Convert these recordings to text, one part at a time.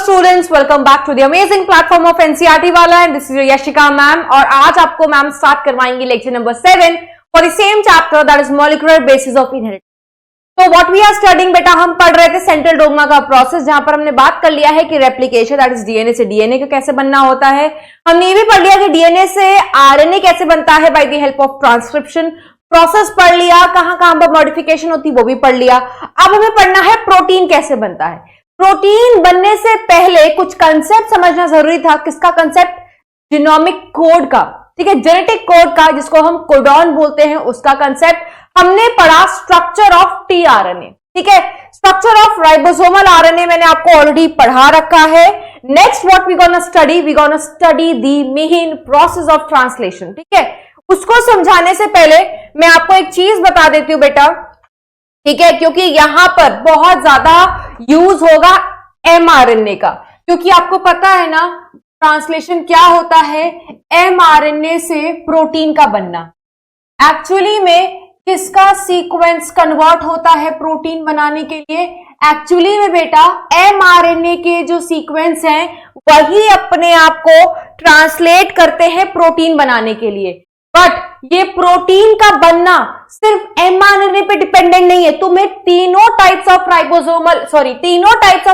Students, welcome back to the amazing platform of NCERT वाला and this is Yashika ma'am. और आज आपको ma'am start करवाएंगी lecture number 7 for the same chapter that is molecular basis of inheritance. तो what we are studying बेटा, हम पढ़ रहे थे सेंट्रल डोग्मा का प्रोसेस, जहां पर हमने बात कर लिया है कि रेप्लिकेशन दैट इज डीएनए से डीएनए का कैसे बनना होता है। हमने ये भी पढ़ लिया कि डीएनए से आरएनए कैसे बनता है by the help of transcription. Process पढ़ लिया, कहां कहां पर मॉडिफिकेशन होती वो भी पढ़ लिया। अब हमें पढ़ना है प्रोटीन कैसे बनता है। प्रोटीन बनने से पहले कुछ कंसेप्ट समझना जरूरी था। किसका कंसेप्ट? जीनोमिक कोड का, ठीक है, जेनेटिक कोड का, जिसको हम कोडॉन बोलते हैं, उसका कंसेप्ट। हमने पढ़ा स्ट्रक्चर ऑफ टीआरएनए, ठीक है, स्ट्रक्चर ऑफ राइबोसोमल आरएनए मैंने आपको ऑलरेडी पढ़ा रखा है। Next what we gonna study, we gonna study the main process of translation, ठीक है। उसको समझाने से पहले मैं आपको एक चीज बता देती हूं बेटा, ठीक है, क्योंकि यहां पर बहुत ज्यादा यूज होगा एमआरएनए का, क्योंकि आपको पता है ना ट्रांसलेशन क्या होता है, एमआरएनए से प्रोटीन का बनना। एक्चुअली में किसका सीक्वेंस कन्वर्ट होता है प्रोटीन बनाने के लिए? एक्चुअली में बेटा एमआरएनए के जो सीक्वेंस हैं वही अपने आप को ट्रांसलेट करते हैं प्रोटीन बनाने के लिए। बट ये प्रोटीन का बनना सिर्फ एमआरएनए पे डिपेंडेंट नहीं है। तुम्हें तीनों टाइप्स ऑफ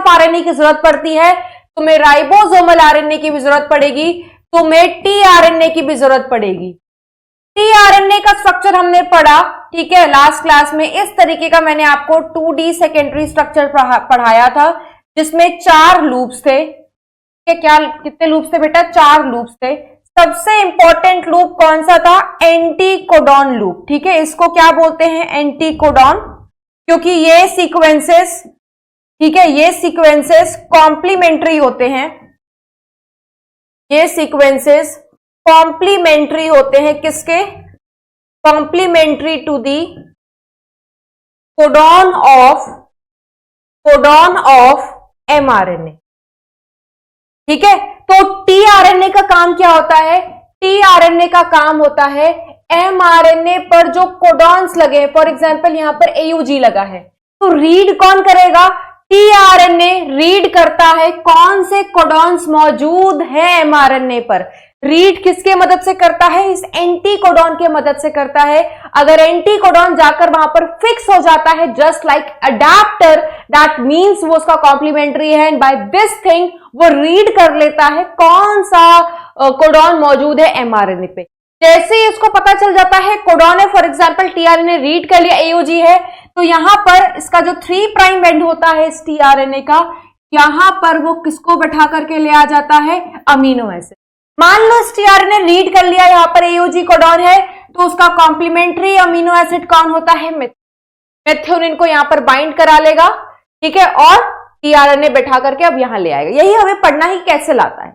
आरएनए की जरूरत पड़ती है। तुम्हें राइबोसोमल आरएनए की भी जरूरत पड़ेगी, तुम्हें टीआरएनए की भी जरूरत पड़ेगी। टीआरएनए का स्ट्रक्चर हमने पढ़ा, ठीक है, लास्ट क्लास में। इस तरीके का मैंने आपको 2D सेकेंडरी स्ट्रक्चर पढ़ाया था, जिसमें 4 लूप्स थे। कितने लूप्स थे बेटा? 4 लूप्स थे। सबसे इंपॉर्टेंट लूप कौन सा था? एंटीकोडॉन लूप, ठीक है। इसको क्या बोलते हैं? एंटीकोडॉन, क्योंकि ये सीक्वेंसेस, ठीक है, ये सीक्वेंसेस कॉम्प्लीमेंट्री होते हैं। ये सीक्वेंसेस कॉम्प्लीमेंट्री होते हैं किसके? Complementary to the codon of mRNA, ठीक है। तो टीआरएनए का काम क्या होता है? टीआरएनए का काम होता है एमआरएनए पर जो कोडॉन्स लगे, फॉर एग्जांपल यहां पर एयूजी लगा है, तो रीड कौन करेगा? टीआरएनए रीड करता है कौन से कोडॉन्स मौजूद है एमआरएनए पर। रीड किसके मदद से करता है? इस एंटीकोडॉन के मदद से करता है। अगर एंटीकोडॉन जाकर वहां पर फिक्स हो जाता है just like adapter, that means वो उसका कॉम्प्लीमेंट्री है, एंड बाय दिस थिंग वो रीड कर लेता है कौन सा कोडॉन मौजूद है एमआरएनए पे। जैसे ही उसको पता चल जाता है कोडॉन है, फॉर एग्जांपल टीआरएनए रीड कर लिया एयूजी है, तो यहां पर इसका जो 3 प्राइम एंड होता है इस टीआरएनए का, यहां पर वो किसको बैठा करके ले आ जाता है? Amino acid. मान लो इस टीआरएनए रीड कर लिया, यहां पर एयूजी कोडॉन है, तो उसका कॉम्प्लीमेंट्री अमीनो एसिड कौन होता है? मेथियोनिन को यहां पर बाइंड करा लेगा, ठीक है, और टीआरएनए बैठा करके अब यहां ले आएगा। यही हमें पढ़ना ही कैसे लाता है।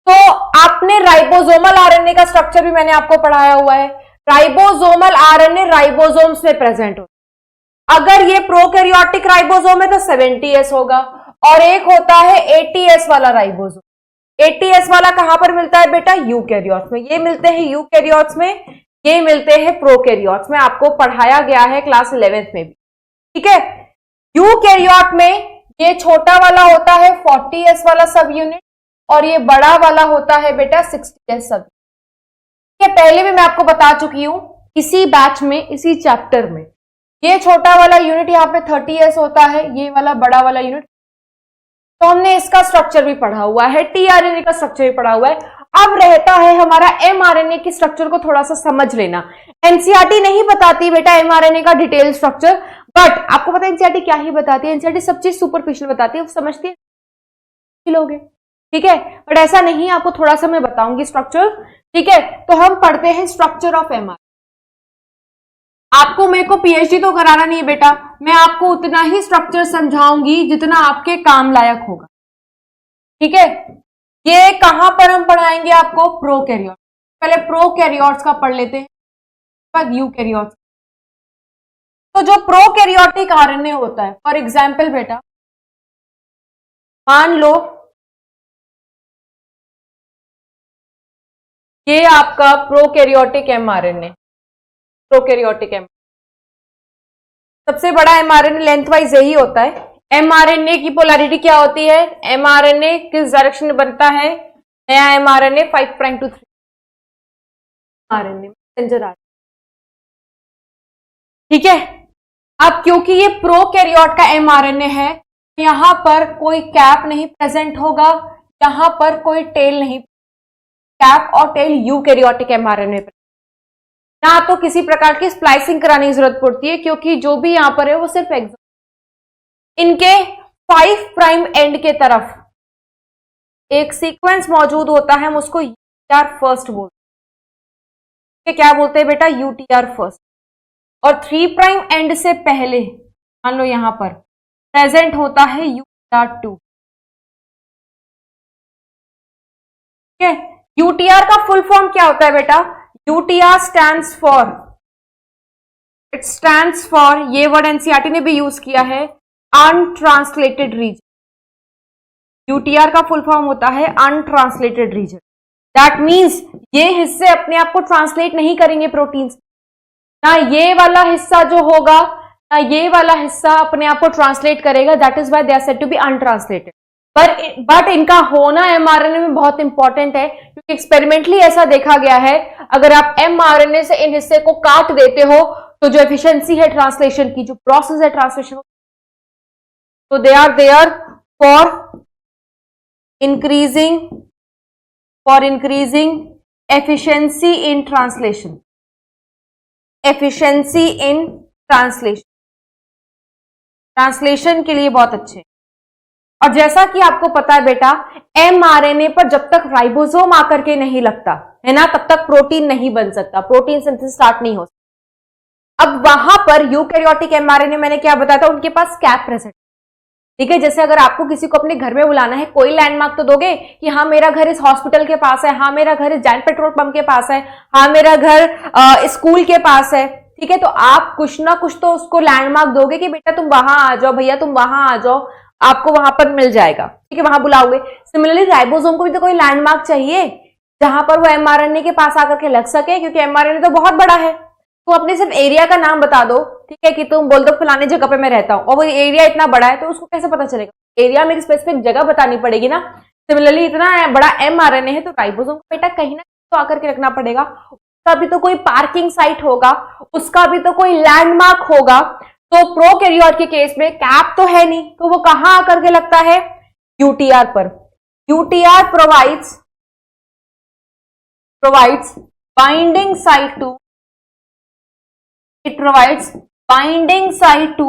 तो आपने राइबोसोमल आरएनए का स्ट्रक्चर भी मैंने आपको पढ़ाया हुआ है। राइबोसोमल आरएनए राइबोसोम्स में प्रेजेंट होता है। अगर ये प्रोकैरियोटिक राइबोसोम है तो 70S होगा, और एक होता है 80S वाला राइबोसोम। 80S वाला कहां पर मिलता है बेटा? यूकैरियोट्स में। ये मिलते हैं यूकैरियोट्स में, ये मिलते हैं प्रोकैरियोट्स में। आपको पढ़ाया गया है क्लास 11th में भी, ठीक है। यूकैरियोट में ये छोटा वाला होता है 40S वाला सब यूनिट, और ये बड़ा वाला होता है बेटा 60S सब, ठीक है। पहले भी मैं आपको बता चुकी हूं इसी बैच में, इसी चैप्टर में। ये छोटा वाला यूनिट यहाँ पे 30S होता है, ये वाला बड़ा वाला यूनिट। तो हमने इसका स्ट्रक्चर भी पढ़ा हुआ है, टीआरएनए का स्ट्रक्चर भी पढ़ा हुआ है। अब रहता है हमारा एमआरएनए के स्ट्रक्चर को थोड़ा सा समझ लेना। एनसीईआरटी नहीं बताती बेटा एमआरएनए का डिटेल स्ट्रक्चर, बट आपको पता है एनसीईआरटी क्या ही बताती है? एनसीईआरटी सब चीज सुपरफिशियल बताती है, समझती है लोग, ठीक है, बट ऐसा नहीं, आपको थोड़ा सा मैं बताऊंगी स्ट्रक्चर, ठीक है। तो हम पढ़ते हैं स्ट्रक्चर ऑफ एमआरएनए। आपको मेरे को पीएचडी तो कराना नहीं है बेटा, मैं आपको उतना ही स्ट्रक्चर समझाऊंगी जितना आपके काम लायक होगा, ठीक है। ये कहां पर हम पढ़ाएंगे आपको? प्रोकैरियोट। पहले प्रोकैरियोट्स का पढ़ लेते हैं, बाद यूकैरियोट्स। तो जो प्रोकैरियोटिक आरएनए होता है, फॉर एग्जाम्पल बेटा मान लो ये आपका प्रोकैरियोटिक एमआरएनए, प्रोकैरियोटिक एमआरएनए सबसे बड़ा एमआरएनए लेंथ वाइज यही होता है, एमआरएनए की पोलैरिटी क्या होती है? एमआरएनए किस डायरेक्शन में बनता है? नया mRNA 5 prime to 3 RNA messenger RNA, ठीक है। अब क्योंकि ये प्रोकैरियोट का एमआरएनए है, यहां पर कोई कैप नहीं प्रेजेंट होगा, यहां पर कोई टेल नहीं, कैप और टेल यूकैरियोटिक एमआरएनए पर, ना तो किसी प्रकार की स्प्लाइसिंग कराने की जरूरत पड़ती है, क्योंकि जो भी यहां पर है वो सिर्फ इनके 5 प्राइम एंड के तरफ एक सीक्वेंस मौजूद होता है, हम उसको यूटीआर फर्स्ट बोलते हैं। क्या बोलते हैं बेटा? UTR first. और 3 प्राइम एंड से पहले मान लो यहां पर प्रेजेंट होता है यूटीआर 2, ठीक है। यूटीआर का फुल फॉर्म क्या होता है बेटा? UTR stands for, it stands for, ये वर्ड एनसीईआरटी ने भी यूज किया है, अनट्रांसलेटेड रीजन। यूटीआर का फुल फॉर्म होता है अनट्रांसलेटेड रीजन। दैट मीन्स ये हिस्से अपने आप को ट्रांसलेट नहीं करेंगे प्रोटीन, ना ये वाला हिस्सा जो होगा, ना ये वाला हिस्सा अपने आप को ट्रांसलेट करेगा। That is why they are said to be untranslated. But इनका होना एमआरएनए में बहुत इंपॉर्टेंट है, क्योंकि एक्सपेरिमेंटली ऐसा देखा गया है, अगर आप एमआरएनए से इन हिस्से को काट देते हो तो जो एफिशिएंसी है ट्रांसलेशन की, जो प्रोसेस है ट्रांसलेशन, तो they are there for increasing efficiency in translation, efficiency in translation के लिए बहुत अच्छे। और जैसा कि आपको पता है बेटा, एमआरएनए पर जब तक राइबोसोम आकर के नहीं लगता है ना, तब तक प्रोटीन नहीं बन सकता, प्रोटीन सिंथेसिस स्टार्ट नहीं हो सकता। अब वहां पर यूकैरियोटिक एमआरएनए, मैंने क्या बताया था, उनके पास कैप प्रेजेंट, ठीक है। जैसे अगर आपको किसी को अपने घर में बुलाना है, कोई लैंडमार्क तो दोगे कि हाँ मेरा घर इस हॉस्पिटल के पास है, हाँ मेरा घर इस जैन पेट्रोल पंप के पास है, हाँ मेरा घर स्कूल के पास है, ठीक है। तो आप कुछ ना कुछ तो उसको लैंडमार्क दोगे कि बेटा तुम वहां आ जाओ, भैया तुम वहां आ जाओ, आपको वहां पर मिल जाएगा, ठीक है, वहां बुलाओगे। सिमिलरली राइबोसोम को भी तो कोई लैंडमार्क चाहिए जहां पर वो एमआरएनए के पास आकर के लग सके, क्योंकि एमआरएनए तो बहुत बड़ा है। तो अपने सिर्फ एरिया का नाम बता दो, ठीक है, कि तुम बोल दो फलाने जगह पे मैं रहता हूं, और वो एरिया इतना बड़ा है, तो उसको कैसे पता चलेगा? एरिया में एक स्पेसिफिक जगह बतानी पड़ेगी ना। सिमिलरली इतना बड़ा एमआरएनए है, तो राइबोसोम को बेटा कहीं ना तो आकर के रखना पड़ेगा, उसका भी तो कोई पार्किंग साइट होगा, उसका भी तो कोई लैंडमार्क होगा। तो प्रोकैरियोट के केस में कैप तो है नहीं, तो वो कहां आकर के लगता है? यूटीआर पर। UTR provides binding site to, it provides binding site to,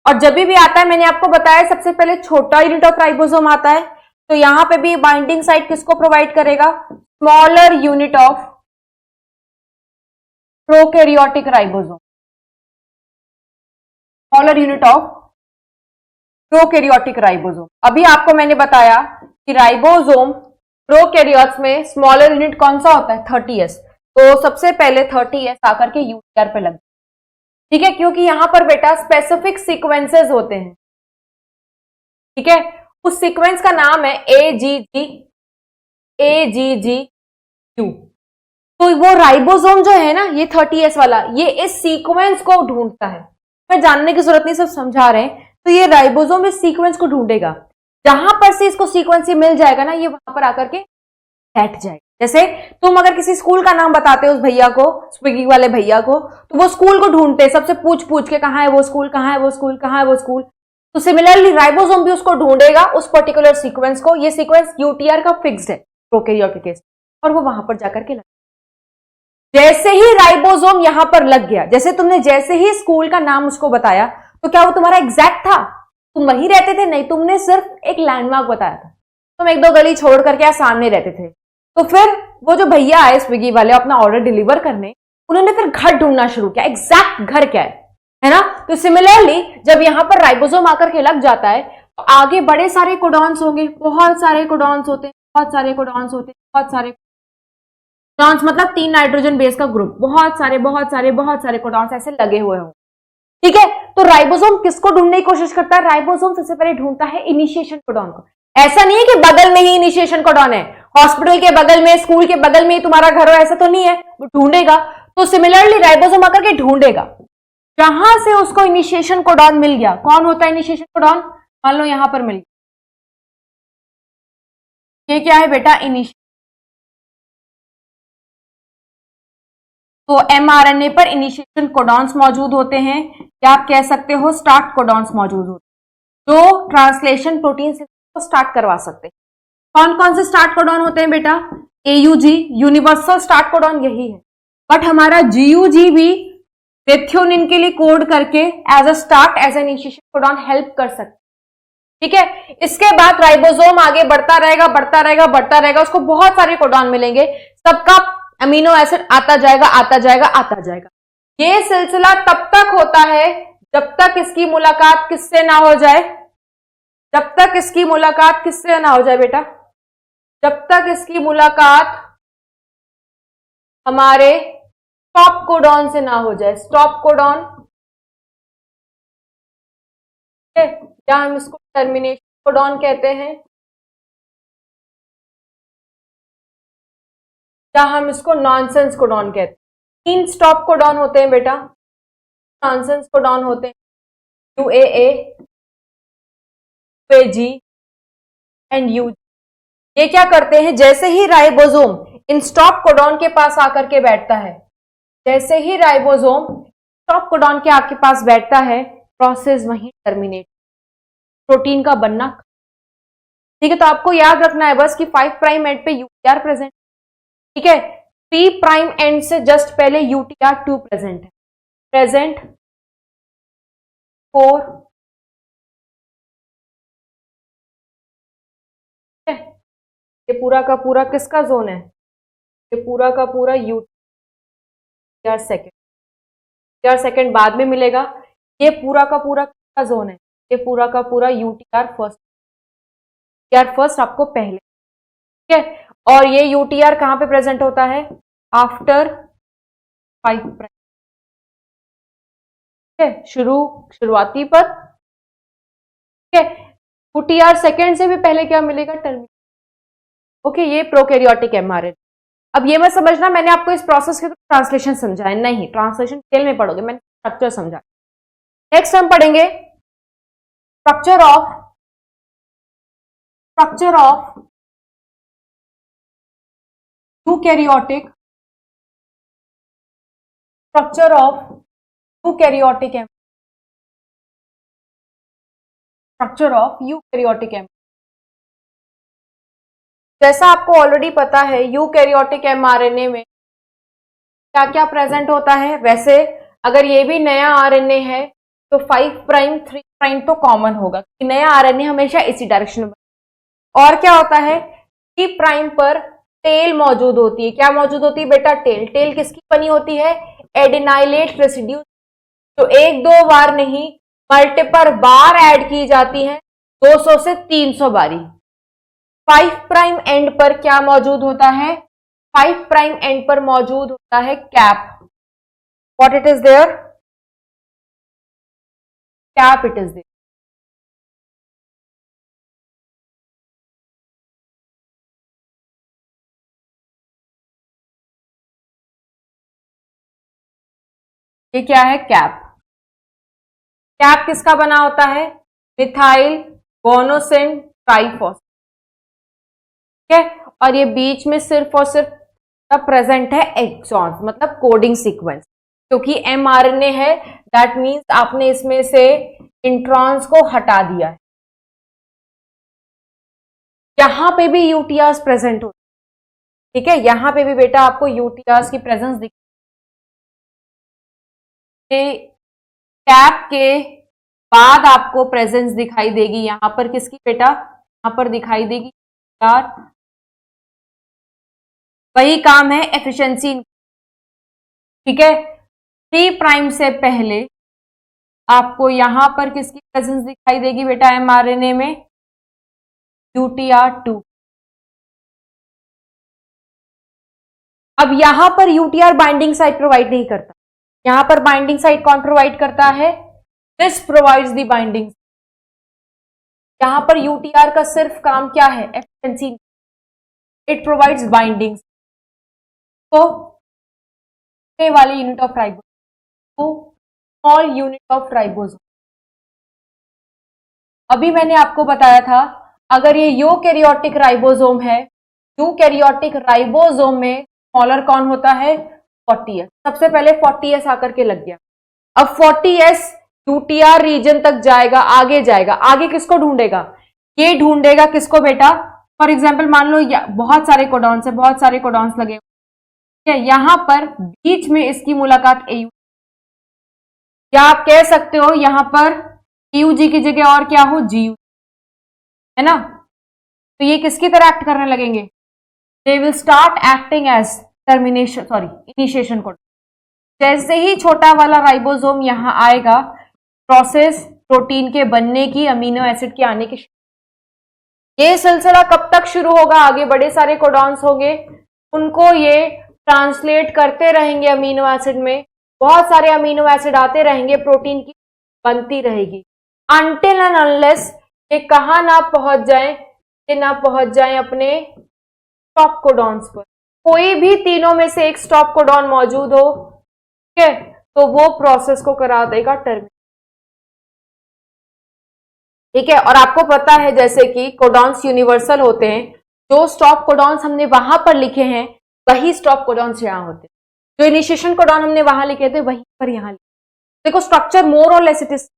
और जब भी आता है, मैंने आपको बताया सबसे पहले छोटा यूनिट ऑफ राइबोसोम आता है, तो यहां पे भी बाइंडिंग साइट किसको प्रोवाइड करेगा? Smaller unit of prokaryotic ribosome, smaller unit of prokaryotic ribosome. अभी आपको मैंने बताया कि राइबोसोम प्रोकैरियोट्स में स्मॉलर यूनिट कौन सा होता है? 30S। तो सबसे पहले 30S आकर के यूटीआर पे लग, ठीक है, क्योंकि यहां पर बेटा स्पेसिफिक सीक्वेंसेस होते हैं, ठीक है। उस सीक्वेंस का नाम है AGGU। तो वो राइबोसोम जो है ना, ये 30S वाला, ये इस सीक्वेंस को ढूंढता है। मैं जानने की जरूरत नहीं, सब समझा रहे हैं। तो ये राइबोसोम इस सीक्वेंस को ढूंढेगा, जहां पर से इसको सीक्वेंस मिल जाएगा ना, ये वहां पर आकर के बैठ जाएगा। जैसे तुम अगर किसी स्कूल का नाम बताते हो उस भैया को, स्विगी वाले भैया को, तो वो स्कूल को ढूंढते हैं, सबसे पूछ के कहाँ है वो स्कूल, कहाँ है वो स्कूल, कहाँ है वो स्कूल। तो सिमिलरली राइबोसोम भी उसको ढूंढेगा, उस पर्टिकुलर सीक्वेंस को। ये सीक्वेंस यूटीआर का फिक्स्ड है प्रोकैरियोट के केस, और वो वहां पर जाकर के लग, जैसे ही राइबोसोम यहां पर लग गया, जैसे ही स्कूल का नाम उसको बताया, तो क्या वो तुम्हारा एग्जैक्ट था? तुम वहीं रहते थे? नहीं, तुमने सिर्फ एक लैंडमार्क बताया था, तुम 1-2 गली छोड़ करके सामने रहते थे। तो फिर वो जो भैया आए स्विगी वाले अपना ऑर्डर डिलीवर करने, उन्होंने फिर घर ढूंढना शुरू किया, एग्जैक्ट घर क्या है ना। तो सिमिलरली जब यहां पर राइबोसोम आकर के लग जाता है, तो आगे बड़े सारे कोडॉन्स होंगे, बहुत सारे कोडॉन्स होते हैं, बहुत सारे कोडॉन्स मतलब 3 नाइट्रोजन बेस का ग्रुप, बहुत सारे कोडॉन्स ऐसे लगे हुए हों, ठीक है। तो राइबोसोम किसको ढूंढने की कोशिश करता है? राइबोसोम सबसे पहले ढूंढता है इनिशिएशन कोडॉन को। ऐसा नहीं है कि बगल में ही इनिशिएशन कोडॉन है, हॉस्पिटल के बगल में, स्कूल के बगल में ही तुम्हारा घर हो, ऐसा तो नहीं है, वो ढूंढेगा। तो सिमिलरली राइबोसोम आकर के ढूंढेगा, जहां से उसको इनिशिएशन कोडॉन मिल गया, कौन होता है इनिशिएशन कोडॉन, मान लो यहां पर मिल गया, ये क्या है बेटा इनिशिएशन। तो एमआरएनए पर इनिशिएशन कोडॉन्स मौजूद होते हैं, या आप कह सकते हो स्टार्ट कोडॉन्स मौजूद होते हैं, जो ट्रांसलेशन प्रोटीन से को स्टार्ट करवा सकते हैं। कौन कौन से स्टार्ट कोडॉन होते हैं बेटा, एयूजी यूनिवर्सल स्टार्ट कोडॉन यही है, बट हमारा जीयूजी भी मेथियोनिन के लिए कोड करके as a start as an initiation codon help कर सकते हैं। ठीक है, इसके बाद राइबोसोम आगे बढ़ता रहेगा बढ़ता रहेगा बढ़ता रहेगा, उसको बहुत सारे कोडॉन मिलेंगे, सबका अमीनो एसिड आता जाएगा आता जाएगा आता जाएगा। ये सिलसिला तब तक होता है जब तक इसकी मुलाकात किससे ना हो जाए, जब तक इसकी मुलाकात किससे ना हो जाए बेटा, जब तक इसकी मुलाकात हमारे स्टॉप कोडॉन से ना हो जाए। स्टॉप कोडॉन, या हम इसको टर्मिनेशन कोडॉन कहते हैं, या हम इसको नॉनसेंस कोडॉन कहते हैं। 3 स्टॉप कोडॉन होते हैं बेटा, नॉनसेंस कोडॉन होते हैं यूएए, यूएजी एंड यूजी। ये क्या करते हैं, जैसे ही राइबोसोम इन स्टॉप कोडॉन के पास आकर के बैठता है, जैसे ही राइबोसोम स्टॉप कोडॉन के आके पास बैठता है, प्रोसेस वहीं टर्मिनेट, प्रोटीन का बनना। ठीक है, तो आपको याद रखना है बस कि 5 प्राइम एंड पे यूटीआर प्रेजेंट, ठीक है, 3 प्राइम एंड से जस्ट पहले यूटीआर2 प्रेजेंट है, प्रेजेंट 4, ये पूरा का पूरा किसका जोन है, ये पूरा का पूरा यूटीआर सेकेंड, यूटीआर सेकेंड बाद में मिलेगा, ये पूरा का पूरा किसका जोन है, ये पूरा का पूरा यूटीआर फर्स्ट, यूटीआर फर्स्ट आपको पहले, ठीक है, और ये यूटीआर कहां पे प्रेजेंट होता है, आफ्टर 5 प्राइम, ठीक है, शुरुआती पर, ठीक है, यूटीआर सेकेंड से भी पहले क्या मिलेगा, टर्मिनेट। ओके, ये प्रोकैरियोटिक एमआरएनए। अब ये मत समझना मैंने आपको इस प्रोसेस के ट्रांसलेशन समझाया, नहीं, ट्रांसलेशन डिटेल में पढ़ोगे, मैंने स्ट्रक्चर समझा। नेक्स्ट हम पढ़ेंगे structure of eukaryotic, structure of eukaryotic mRNA, structure of eukaryotic mRNA. जैसा आपको ऑलरेडी पता है यूकैरियोटिक एमआरएनए में क्या क्या प्रेजेंट होता है, वैसे अगर ये भी नया आरएनए है तो 5 प्राइम 3 प्राइम तो कॉमन होगा, कि नया आरएनए हमेशा इसी डायरेक्शन में। और क्या होता है, 3 प्राइम पर टेल मौजूद होती है, क्या मौजूद होती है बेटा, टेल। टेल किसकी बनी होती है, एडिनाइलेट रेसिड्यू, जो 1-2 बार नहीं मल्टीपल बार ऐड की जाती है, 200 से 300 बारी। 5 प्राइम एंड पर क्या मौजूद होता है, 5 प्राइम एंड पर मौजूद होता है cap, what it is there, cap it is there. ये क्या है, कैप। कैप किसका बना होता है, मिथाइल गोनोसिन ट्राइफॉस्फेट, ठीक है, और ये बीच में सिर्फ और सिर्फ प्रेजेंट है एक्सॉन, मतलब कोडिंग सीक्वेंस, क्योंकि एमआरएनए है, दैट मींस आपने इसमें से इंट्रॉन्स को हटा दिया है। यहां पे भी यूटीआर्स प्रेजेंट होते, ठीक है, यहां पे भी बेटा आपको यूटीआर्स की प्रेजेंस दिख, कैप के बाद आपको प्रेजेंस दिखाई देगी यहां पर किसकी बेटा, यहां पर दिखाई देगी यार, वही काम है एफिशिएंसी, ठीक है। 3 प्राइम से पहले आपको यहां पर किसकी प्रेजेंस दिखाई देगी बेटा एमआरएनए में, यूटीआर2। अब यहां पर यूटीआर बाइंडिंग साइट प्रोवाइड नहीं करता, यहां पर बाइंडिंग साइट कौन प्रोवाइड करता है, दिस प्रोवाइड्स द बाइंडिंग। यहां पर यूटीआर का सिर्फ काम क्या है, एफिशिएंसी, इट प्रोवाइड्स बाइंडिंग। तो वाली unit of ribosome small unit of ribosome. अभी मैंने आपको बताया था अगर ये यूकैरियोटिक राइबोसोम है, यूकैरियोटिक राइबोसोम में स्मॉलर कौन होता है? 40S। सबसे पहले 40S आकर के लग गया। अब 40S यूटीआर रीजन तक जाएगा, आगे जाएगा, आगे किसको ढूंढेगा? ये ढूंढेगा किसको बेटा? फॉर एग्जाम्पल मान लो बहुत सारे कोडॉन्स है, बहुत सारे कोडॉन्स लगे, ठीक है, यहां पर बीच में इसकी मुलाकात एयू, या आप कह सकते हो यहां पर एयूजी की जगह और क्या हो? जीयू, है ना? तो ये किसकी तरह एक्ट करने लगेंगे? They will start acting as termination, sorry initiation code. जैसे ही छोटा वाला राइबोसोम यहां आएगा, प्रोसेस प्रोटीन के बनने की, अमीनो एसिड के आने की, ये सिलसिला कब तक शुरू होगा? आगे बड़े सारे कोडॉन्स होंगे, उनको ये ट्रांसलेट करते रहेंगे अमीनो एसिड में, बहुत सारे अमीनो एसिड आते रहेंगे, प्रोटीन की बनती रहेगी, अनटिल एंड अनलेस ये कहां ना पहुंच जाए, ये ना पहुंच जाए अपने स्टॉप कोडॉन्स पर। कोई भी तीनों में से एक स्टॉप कोडॉन मौजूद हो, ठीक है, तो वो प्रोसेस को करा देगा टर्मिनेट, ठीक है। और आपको पता है जैसे कि कोडॉन्स यूनिवर्सल होते हैं, जो स्टॉप कोडॉन्स हमने वहां पर लिखे हैं वही स्टॉप कोडॉन्स यहां होते हैं, जो इनिशिएशन कोडॉन हमने वहां लिखे थे वहीं पर यहां लिखे। देखो स्ट्रक्चर मोर और लेस इट इज,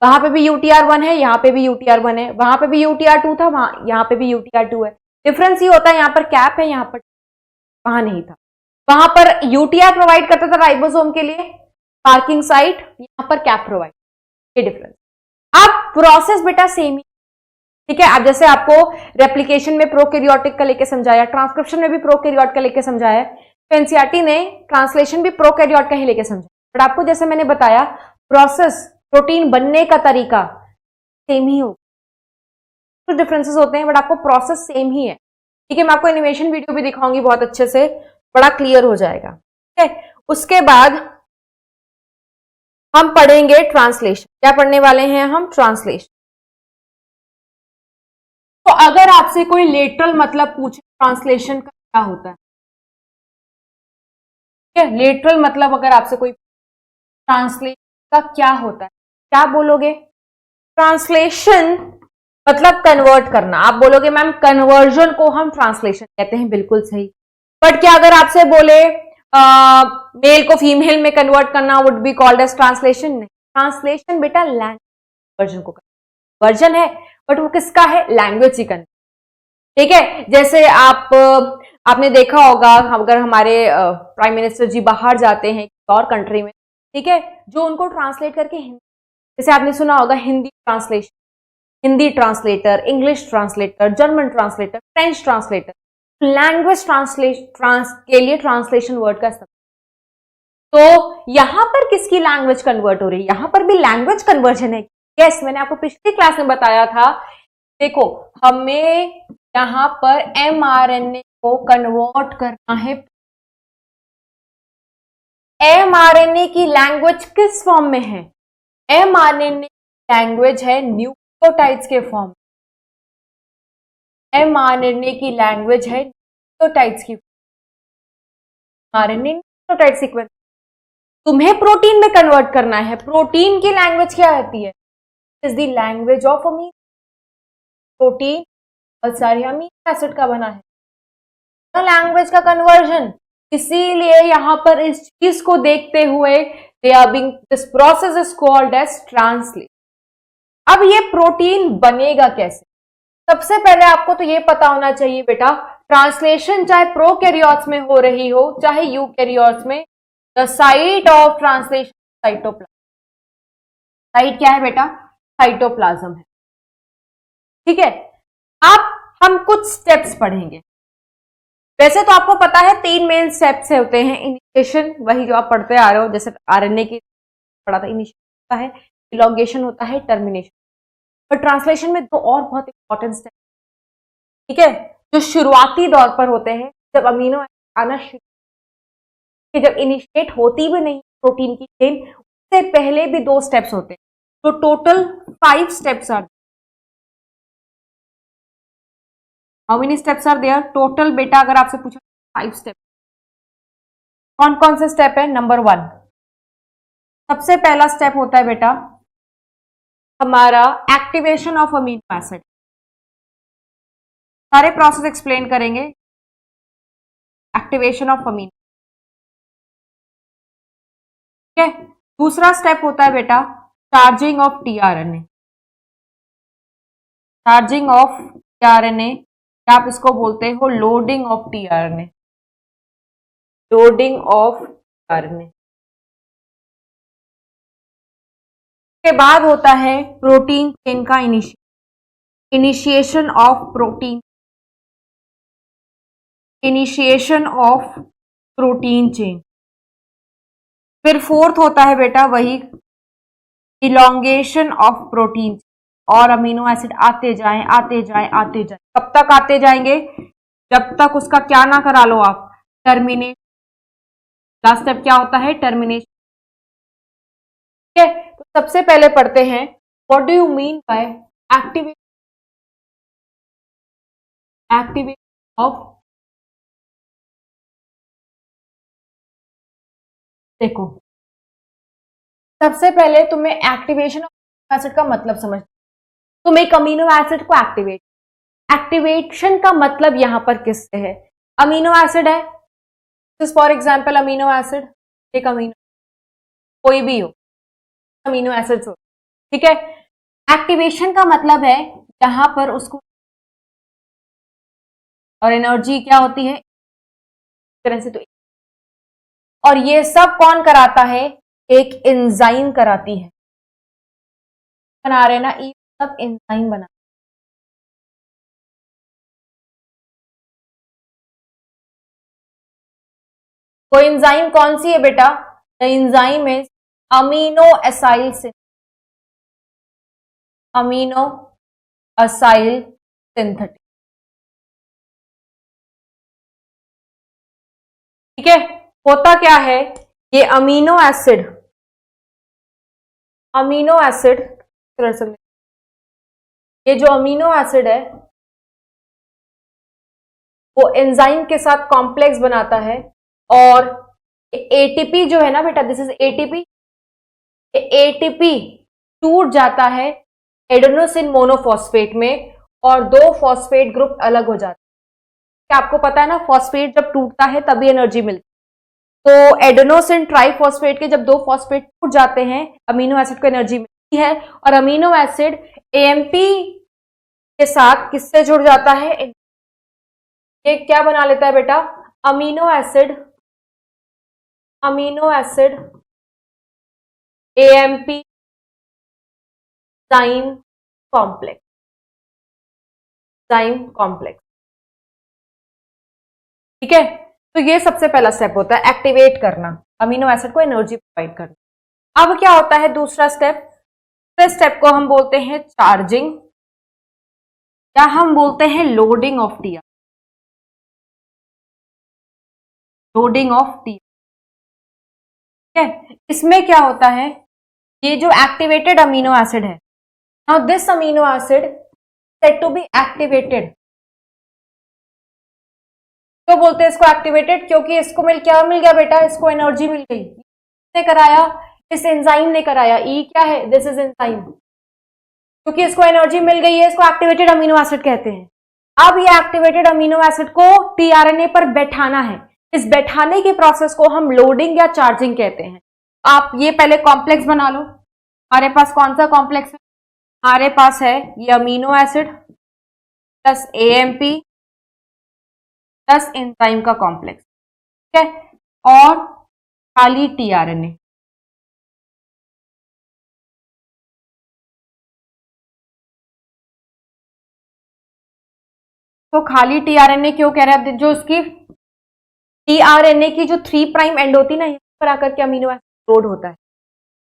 वहां पे भी यूटीआर1 है, यहाँ पे भी यूटीआर1 है, वहां पे भी यूटीआर2 था, वहां यहाँ पे भी यूटीआर2 है। डिफरेंस ये होता है यहाँ पर कैप है, यहाँ पर वहां नहीं था। वहां पर यूटीआर प्रोवाइड करता था राइबोसोम के लिए पार्किंग साइट, यहां पर कैप प्रोवाइड, ये डिफरेंस। अब प्रोसेस बेटा सेम ही, ठीक है। अब जैसे आपको रेप्लिकेशन में प्रोकैरियोटिक का लेके समझाया, ट्रांसक्रिप्शन में भी प्रोकैरियोट का लेके समझाया, तो एनसीईआरटी ने ट्रांसलेशन भी प्रोकैरियोट का ही लेके समझाया। बट आपको जैसे मैंने बताया प्रोसेस, प्रोटीन बनने का तरीका सेम ही होगा, कुछ डिफरेंसेस होते हैं बट आपको प्रोसेस सेम ही है, ठीक है। मैं आपको एनिमेशन वीडियो भी दिखाऊंगी बहुत अच्छे से, बड़ा क्लियर हो जाएगा, ठीक है। उसके बाद हम पढ़ेंगे ट्रांसलेशन। क्या पढ़ने वाले हैं हम? ट्रांसलेशन। तो अगर आपसे कोई लेटरल मतलब पूछे ट्रांसलेशन का क्या होता है, ठीक है, लेटरल मतलब अगर आपसे कोई ट्रांसलेशन का क्या होता है, क्या बोलोगे? ट्रांसलेशन मतलब कन्वर्ट करना। आप बोलोगे मैम कन्वर्जन को हम ट्रांसलेशन कहते हैं, बिल्कुल सही। बट क्या अगर आपसे बोले मेल को फीमेल में कन्वर्ट करना would be called as translation? नहीं, ट्रांसलेशन बेटा लैंग्वेज वर्जन को, वर्जन है बट वो किसका है? लैंग्वेज ही करना, ठीक है। जैसे आपने देखा होगा अगर हमारे प्राइम मिनिस्टर जी बाहर जाते हैं और कंट्री में, ठीक है, जो उनको ट्रांसलेट करके हिंदी, जैसे आपने सुना होगा Hindi translation, Hindi translator, English translator, German translator, French translator, language के लिए ट्रांसलेशन वर्ड का इस्तेमाल। तो यहां पर किसकी लैंग्वेज कन्वर्ट हो रही है? यहां पर भी लैंग्वेज कन्वर्जन है। यस, मैंने आपको पिछली क्लास में बताया था, देखो हमें यहां पर एमआरएनए को कन्वर्ट करना है। एमआरएनए की लैंग्वेज किस फॉर्म में है? एमआरएनए की लैंग्वेज है न्यूक्लियोटाइड्स के फॉर्म। एमआरएनए की लैंग्वेज है न्यूक्लियोटाइड्स की, आरएनए न्यूक्लियोटाइड सीक्वेंस। तुम्हें प्रोटीन में कन्वर्ट करना है, प्रोटीन की लैंग्वेज क्या आती है? Is the language of amino. Protein बहुत सारे अमीनो एसिड का बना है, लैंग्वेज का कन्वर्जन। इसीलिए यहां पर इस चीज को देखते हुए this process is called as translation. अब ये प्रोटीन बनेगा कैसे? सबसे पहले आपको तो ये पता होना चाहिए बेटा, ट्रांसलेशन चाहे प्रोकैरियोट्स में हो रही हो चाहे यूकैरियोट्स में, the site of translation cytoplasm. Site क्या है बेटा? साइटोप्लाज्म है, ठीक है। अब हम कुछ स्टेप्स पढ़ेंगे। वैसे तो आपको पता है 3 मेन स्टेप्स होते हैं। इनिशिएशन, वही जो आप पढ़ते आ रहे हो, जैसे आरएनए की पढ़ा था, इनिशिएशन होता है, इलॉन्गेशन होता है, टर्मिनेशन। पर ट्रांसलेशन में 2 और बहुत इंपॉर्टेंट स्टेप, ठीक है, जो शुरुआती दौर पर होते हैं, जब अमीनो आना शुरू, जब इनिशिएट होती भी नहीं प्रोटीन की चेन, उससे पहले भी 2 स्टेप्स होते हैं। तो total 5 steps are. How many steps are there? Total बेटा अगर आपसे पूछो 5 स्टेप। कौन कौन से स्टेप है? नंबर 1, सबसे पहला स्टेप होता है बेटा हमारा एक्टिवेशन ऑफ अमीनो एसिड। सारे प्रोसेस एक्सप्लेन करेंगे। एक्टिवेशन ऑफ अमीनो, ठीक है। दूसरा स्टेप होता है बेटा charging of tRNA. Charging of tRNA, आप इसको बोलते हो loading of tRNA. Loading of tRNA के बाद होता है प्रोटीन चेन का initiation of protein, initiation of protein chain. फिर फोर्थ होता है बेटा वही इलोंगेशन ऑफ प्रोटीन और अमीनो एसिड आते जाएं आते जाएं आते जाएं। कब तक आते जाएंगे? जब तक उसका क्या ना करा लो आप, टर्मिनेट। लास्ट स्टेप क्या होता है? टर्मिनेशन। ठीक है, तो सबसे पहले पढ़ते हैं what do you mean by activation of. देखो सबसे पहले तुम्हें एक्टिवेशन ऑफ एसिड का मतलब समझ, तुम एक अमीनो एसिड को एक्टिवेशन का मतलब यहां पर किससे है? अमीनो एसिड है, फॉर एग्जाम्पल अमीनो एसिड, एक अमीनो कोई भी हो, अमीनो एसिड्स हो, ठीक है। एक्टिवेशन का मतलब है यहां पर उसको, और एनर्जी क्या होती है तरह से, तो और ये सब कौन कराता है? एक एंजाइम कराती है। बना रहे ना, ई सब एंजाइम बना। वो एंजाइम कौन सी है बेटा? The enzyme is amino acyl amino acyl synthetic. ठीक है, होता क्या है ये अमीनो एसिड ये जो अमीनो एसिड है वो एंजाइम के साथ कॉम्प्लेक्स बनाता है और एटीपी जो है ना बेटा, दिस इज एटीपी, एटीपी टूट जाता है एडेनोसिन मोनोफॉस्फेट में और दो फॉस्फेट ग्रुप अलग हो जाते हैं। क्या आपको पता है ना, फॉस्फेट जब टूटता है तभी एनर्जी मिलती है। तो एडेनोसिन ट्राइफॉस्फेट के जब दो फॉस्फेट टूट जाते हैं अमीनो एसिड को एनर्जी मिलती है। और अमीनो एसिड एएमपी के साथ किससे जुड़ जाता है? ये क्या बना लेता है बेटा? अमीनो एसिड एएमपी जाइम कॉम्प्लेक्स, ठीक है। तो ये सबसे पहला स्टेप होता है एक्टिवेट करना, अमीनो एसिड को एनर्जी प्रोवाइड करना। अब क्या होता है दूसरा स्टेप? स्टेप को हम बोलते हैं चार्जिंग या हम बोलते हैं loading of TR, loading of TR. ठीक है, इसमें क्या होता है, ये जो एक्टिवेटेड अमीनो एसिड है, now this amino acid said to be activated. क्यों बोलते हैं इसको एक्टिवेटेड? क्योंकि इसको क्या मिल गया बेटा? इसको एनर्जी मिल गई। किसने कराया? इस एंजाइम ने कराया। ई क्या है? This is enzyme. क्योंकि इसको एनर्जी मिल गई है, इसको एक्टिवेटेड अमीनो एसिड कहते हैं। अब ये एक्टिवेटेड अमीनो एसिड को टीआरएनए पर बैठाना है। इस बैठाने के प्रोसेस को हम लोडिंग या चार्जिंग कहते हैं। आप ये पहले कॉम्प्लेक्स बना लो। हमारे पास कौन सा कॉम्प्लेक्स है? हमारे पास है ये amino acid plus AMP plus enzyme का कॉम्प्लेक्स, ठीक है, और खाली टीआरएनए। तो खाली टीआरएनए क्यों कह रहे हैं? जो उसकी टीआरएनए की जो 3 प्राइम एंड होती है ना, यहाँ पर आकर के अमीनो एसिड लोड होता है।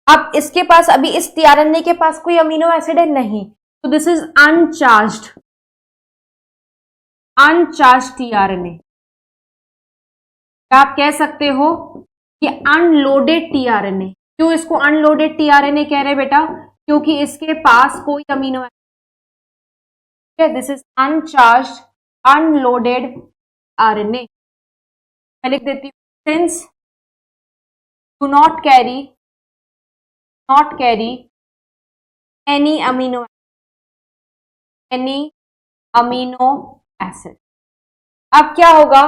अब इसके पास, अभी इस टीआरएनए के पास कोई अमीनो एसिड है नहीं, तो दिस इज अनचार्ज्ड टीआरएनए। आप कह सकते हो कि अनलोडेड टीआरएनए। क्यों इसको अनलोडेड टीआरएनए कह रहे हैं बेटा? क्योंकि इसके पास कोई अमीनो एसिड है। This is uncharged unloaded RNA. मैं लिख देती हूँ, since do not carry not carry any amino acid. अब क्या होगा,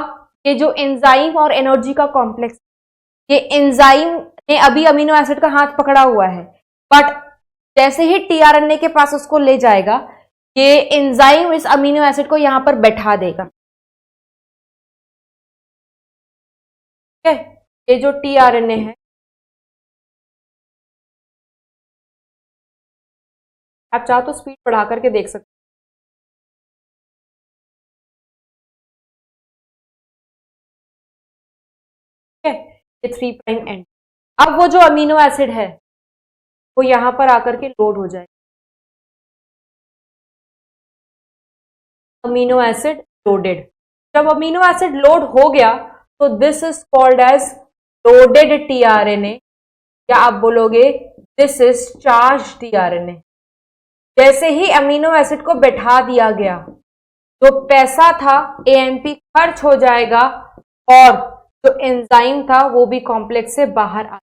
ये जो एंजाइम और एनर्जी का कॉम्प्लेक्स, ये एंजाइम ने अभी अमीनो एसिड का हाथ पकड़ा हुआ है, बट जैसे ही टीआरएनए के पास उसको ले जाएगा, ये एंजाइम इस अमीनो एसिड को यहां पर बैठा देगा। ठीक है, ये जो टीआरएनए है, आप चाहो तो स्पीड बढ़ा करके देख सकते हैं। ये 3 प्राइम एंड। अब वो जो अमीनो एसिड है वो यहां पर आकर के लोड हो जाएगा। Amino acid loaded. जब अमीनो एसिड लोड हो गया तो this is called as loaded tRNA, या आप बोलोगे दिस इज चार्ज टीआरएनए। जैसे ही अमीनो एसिड को बैठा दिया गया, जो पैसा था एएमपी खर्च हो जाएगा और जो एंजाइम था वो भी कॉम्प्लेक्स से बाहर आ।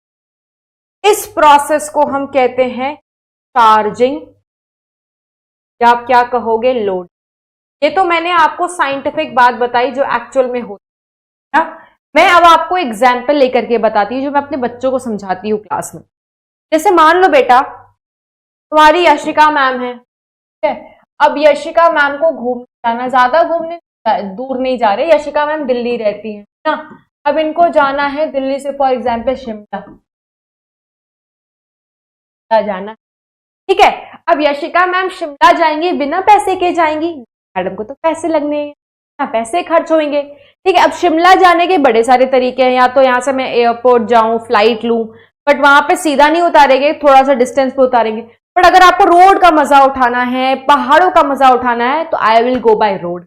इस प्रोसेस को हम कहते हैं चार्जिंग, या आप क्या कहोगे, लोड। ये तो मैंने आपको साइंटिफिक बात बताई जो एक्चुअल में होती है ना। मैं अब आपको एग्जाम्पल लेकर के बताती हूँ जो मैं अपने बच्चों को समझाती हूँ क्लास में। जैसे मान लो बेटा तुम्हारी यशिका मैम है, ठीक है। अब यशिका मैम को घूमने जाना, ज्यादा घूमने दूर नहीं जा रहे, यशिका मैम दिल्ली रहती है ना। अब इनको जाना है दिल्ली से फॉर एग्जाम्पल शिमला जाना, ठीक है। अब यशिका मैम शिमला जाएंगी, बिना पैसे के जाएंगी, मैडम को तो पैसे लगने हैं ना, पैसे खर्च होंगे, ठीक है। अब शिमला जाने के बड़े सारे तरीके हैं, या तो यहां से मैं एयरपोर्ट जाऊं, फ्लाइट लूं, बट वहां पे सीधा नहीं उतारेंगे, थोड़ा सा डिस्टेंस पे उतारेंगे। बट अगर आपको रोड का मजा उठाना है, पहाड़ों का मजा उठाना है, तो I will go by road.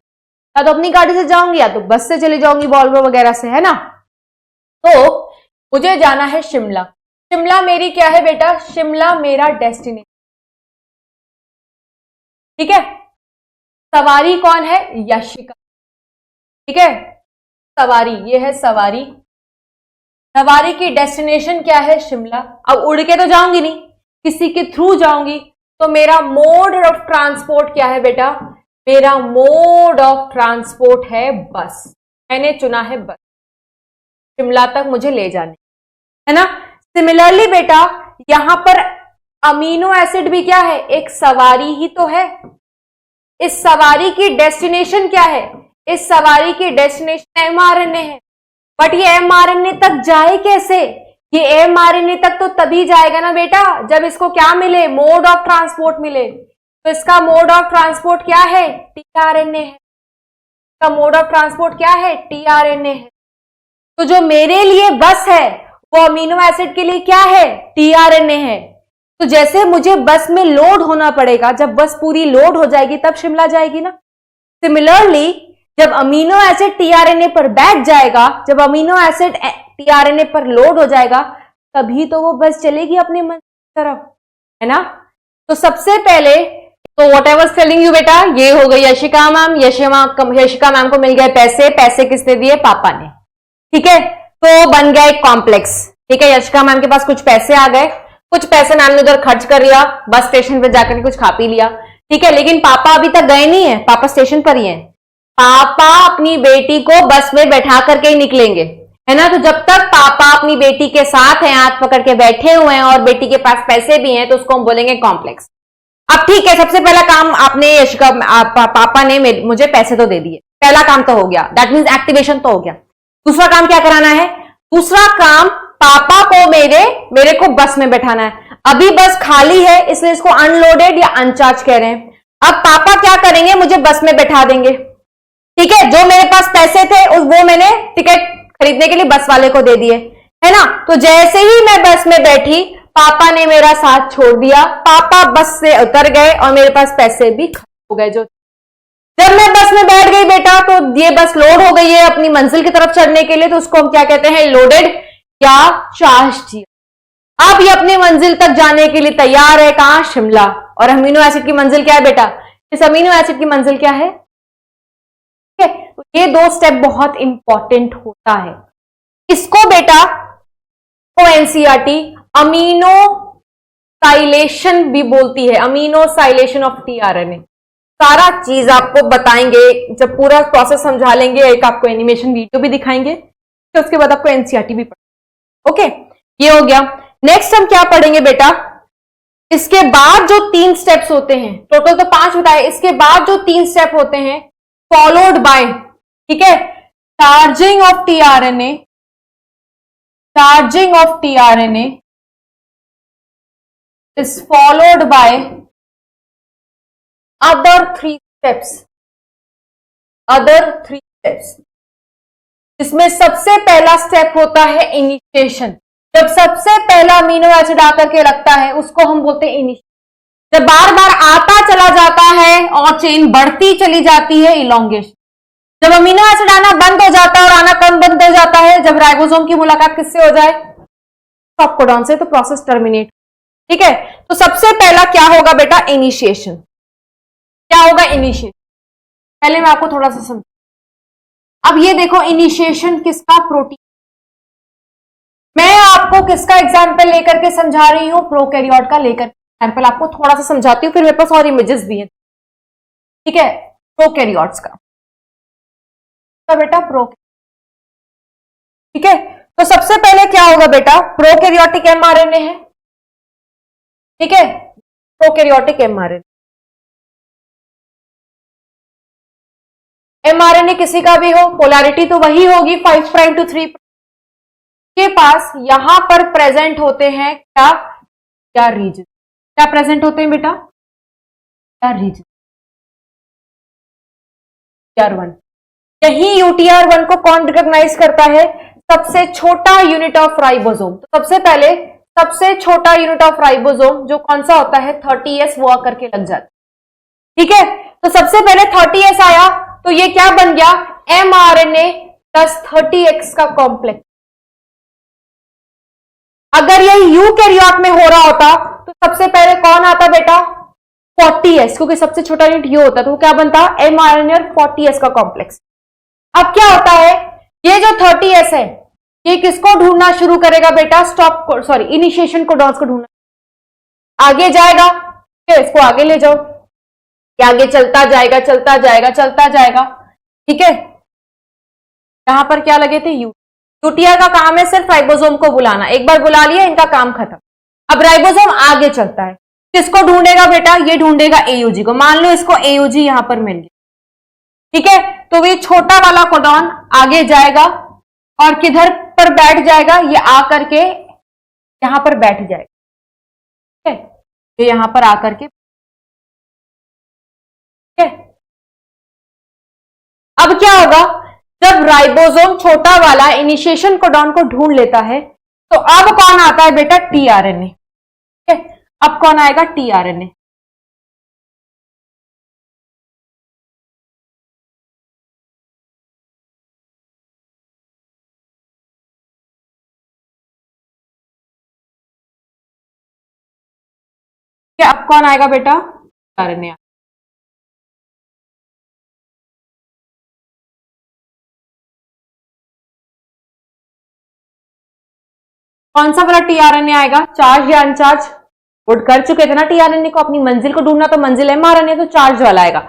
या तो अपनी गाड़ी से जाऊंगी या तो बस से चली जाऊंगी, वॉल्वो वगैरह से, है ना। तो मुझे जाना है शिमला। शिमला मेरी क्या है बेटा, शिमला मेरा डेस्टिनेशन, ठीक है। सवारी कौन है, यशिका, ठीक है। सवारी, ये है सवारी। सवारी की डेस्टिनेशन क्या है, शिमला। अब उड़ के तो जाऊंगी नहीं, किसी के थ्रू जाऊंगी, तो मेरा मोड ऑफ ट्रांसपोर्ट क्या है बेटा, मेरा मोड ऑफ ट्रांसपोर्ट है बस। मैंने चुना है बस, शिमला तक मुझे ले जाने, है ना। सिमिलरली बेटा यहां पर अमीनो एसिड भी क्या है, एक सवारी ही तो है। इस सवारी की डेस्टिनेशन क्या है, इस सवारी की डेस्टिनेशन एमआरएनए है। बट ये एमआरएनए तक जाए कैसे, ये एमआरएनए तक तो तभी जाएगा ना बेटा जब इसको क्या मिले, मोड ऑफ ट्रांसपोर्ट मिले। तो इसका मोड ऑफ ट्रांसपोर्ट क्या है, टीआरएनए है। इसका मोड ऑफ ट्रांसपोर्ट क्या है, टीआरएनए है। तो जो मेरे लिए बस है वो अमीनो एसिड के लिए क्या है, टीआरएनए है। तो जैसे मुझे बस में लोड होना पड़ेगा, जब बस पूरी लोड हो जाएगी तब शिमला जाएगी ना। सिमिलरली जब अमीनो एसिड टीआरएनए पर बैठ जाएगा, जब अमीनो एसिड टीआरएनए पर लोड हो जाएगा, तभी तो वो बस चलेगी अपने मन की तरफ, है ना। तो सबसे पहले तो what I was telling you बेटा, ये हो गई यशिका मैम। यशिका मैम को मिल गए पैसे, पैसे किसने दिए, पापा ने, ठीक है। तो बन गया एक कॉम्प्लेक्स, ठीक है। यशिका मैम के पास कुछ पैसे आ गए, कुछ पैसे मैम ने उधर खर्च कर लिया, बस स्टेशन पर जाकर कुछ खा पी लिया, ठीक है। लेकिन पापा अभी तक गए नहीं है, पापा स्टेशन पर ही हैं। पापा अपनी बेटी को बस में बैठा करके ही निकलेंगे, है ना। तो जब तक पापा अपनी बेटी के साथ हैं, हाथ पकड़ के बैठे हुए हैं और बेटी के पास पैसे भी हैं, तो उसको हम बोलेंगे कॉम्प्लेक्स। अब ठीक है, सबसे पहला काम आपने यशिका पापा ने मुझे पैसे तो दे दिए, पहला काम तो हो गया, दैट मीन्स एक्टिवेशन तो हो गया। दूसरा काम क्या कराना है, दूसरा काम पापा को मेरे को बस में बैठाना है। अभी बस खाली है इसलिए इसको अनलोडेड या अनचार्ज कह रहे हैं। अब पापा क्या करेंगे, मुझे बस में बैठा देंगे, ठीक है। जो मेरे पास पैसे थे वो मैंने टिकट खरीदने के लिए बस वाले को दे दिए, है ना। तो जैसे ही मैं बस में बैठी, पापा ने मेरा साथ छोड़ दिया, पापा बस से उतर गए और मेरे पास पैसे भी खत्म हो गए। जो जब मैं बस में बैठ गई बेटा, तो ये बस लोड हो गई है अपनी मंजिल की तरफ चढ़ने के लिए, तो उसको हम क्या कहते हैं, लोडेड या चार्ज किया। अब ये अपनी मंजिल तक जाने के लिए तैयार है, कहां, शिमला। और अमीनो एसिड की मंजिल क्या है बेटा, इस अमीनो एसिड की मंजिल क्या है, ठीक है। तो ये दो स्टेप बहुत इंपॉर्टेंट होता है। इसको बेटा को एनसीईआरटी अमीनो साइलेशन भी बोलती है, अमीनो साइलेशन ऑफ टीआरएनए। सारा चीज आपको बताएंगे, जब पूरा प्रोसेस समझा लेंगे, एक आपको एनिमेशन वीडियो भी दिखाएंगे, तो उसके बाद आपको एनसीईआरटी भी पढ़ेंगे। ओके, ये हो गया। नेक्स्ट हम क्या पढ़ेंगे बेटा, इसके बाद जो 3 स्टेप्स होते हैं, टोटल तो 5 बताए, इसके बाद जो 3 स्टेप होते हैं फॉलोड बाय, ठीक है, charging of tRNA, charging of tRNA is followed by other 3 steps, other 3 steps। इसमें सबसे पहला स्टेप होता है इनिशिएशन। जब सबसे पहला अमीनो एसिड आकर के लगता है उसको हम बोलते हैं इनिशिएशन। जब बार बार आता चला जाता है और चेन बढ़ती चली जाती है, इलोंगेशन। जब अमीनो एसिड आना बंद हो जाता है और आना कम बंद हो जाता है, जब राइबोसोम की मुलाकात किससे हो जाए, स्टॉप कोडॉन से, तो प्रोसेस टर्मिनेट। ठीक है, तो सबसे पहला क्या होगा बेटा, इनिशिएशन। क्या होगा, इनिशिएशन। पहले मैं आपको थोड़ा सा समझ, अब ये देखो इनिशिएशन किसका, प्रोटीन। मैं आपको किसका एग्जाम्पल लेकर के समझा रही हूं, प्रोकैरियोट का लेकर एग्जाम्पल आपको थोड़ा सा समझाती हूं, फिर मेरे पास और इमेजेस भी हैं। ठीक है, प्रोकैरियोट्स का बेटा, ठीक है। तो सबसे पहले क्या होगा बेटा, प्रोकैरियोटिक एमआरएनए है, ठीक है, प्रोकैरियोटिक एमआरएनए। एमआरएनए किसी का भी हो, पोलैरिटी तो वही होगी 5 प्राइम टू 3 के पास। यहां पर प्रेजेंट होते हैं क्या रीजन, क्या प्रेजेंट होते हैं बेटा, क्या रीजन, यूटीआर1। यही यूटीआर1 को कौन रिकॉग्नाइज करता है, सबसे छोटा यूनिट ऑफ राइबोसोम। तो सबसे पहले सबसे छोटा यूनिट ऑफ राइबोसोम जो कौन सा होता है, 30S, वो आकर के लग जाता है। ठीक है, तो सबसे पहले 30S आया, तो ये क्या बन गया, mRNA प्लस 30X का कॉम्प्लेक्स। अगर ये यूकैरियोट में हो रहा होता तो सबसे पहले कौन आता बेटा, 40S, क्योंकि सबसे छोटा यूनिट ये होता, तो वो क्या बनता, mRNA और 40S का कॉम्प्लेक्स। अब क्या होता है, ये जो 30S है ये किसको ढूंढना शुरू करेगा बेटा, इनिशिएशन कोडॉन्स को ढूंढना। आगे जाएगा, इसको आगे ले जाओ, ये आगे चलता जाएगा चलता जाएगा चलता जाएगा। ठीक है, यहां पर क्या लगे थे, यूटीआर का काम है सिर्फ राइबोसोम को बुलाना, एक बार बुला लिया इनका काम खत्म। अब राइबोसोम आगे चलता है, किसको ढूंढेगा बेटा, ये ढूंढेगा एयूजी को। मान लो इसको एयूजी यहां पर मिल गया, ठीक है, तो ये छोटा वाला कोडॉन आगे जाएगा और किधर पर बैठ जाएगा, ये आकर के यहां पर बैठ जाएगा। ठीक है, ये यहां पर आकर के, ठीक है। अब क्या होगा, जब राइबोसोम छोटा वाला इनिशिएशन कोडॉन को ढूंढ लेता है, तो अब कौन आता है बेटा, टीआरएनए। ठीक है, अब कौन आएगा, टीआरएनए। अब कौन आएगा बेटा, टीआरएनए। कौन सा वाला टीआरएनए आएगा, चार्ज या अनचार्ज, वोट कर चुके थे ना टीआरएनए को, अपनी मंजिल को ढूंढना, तो मंजिल एमआरएनए, तो चार्ज वाला आएगा।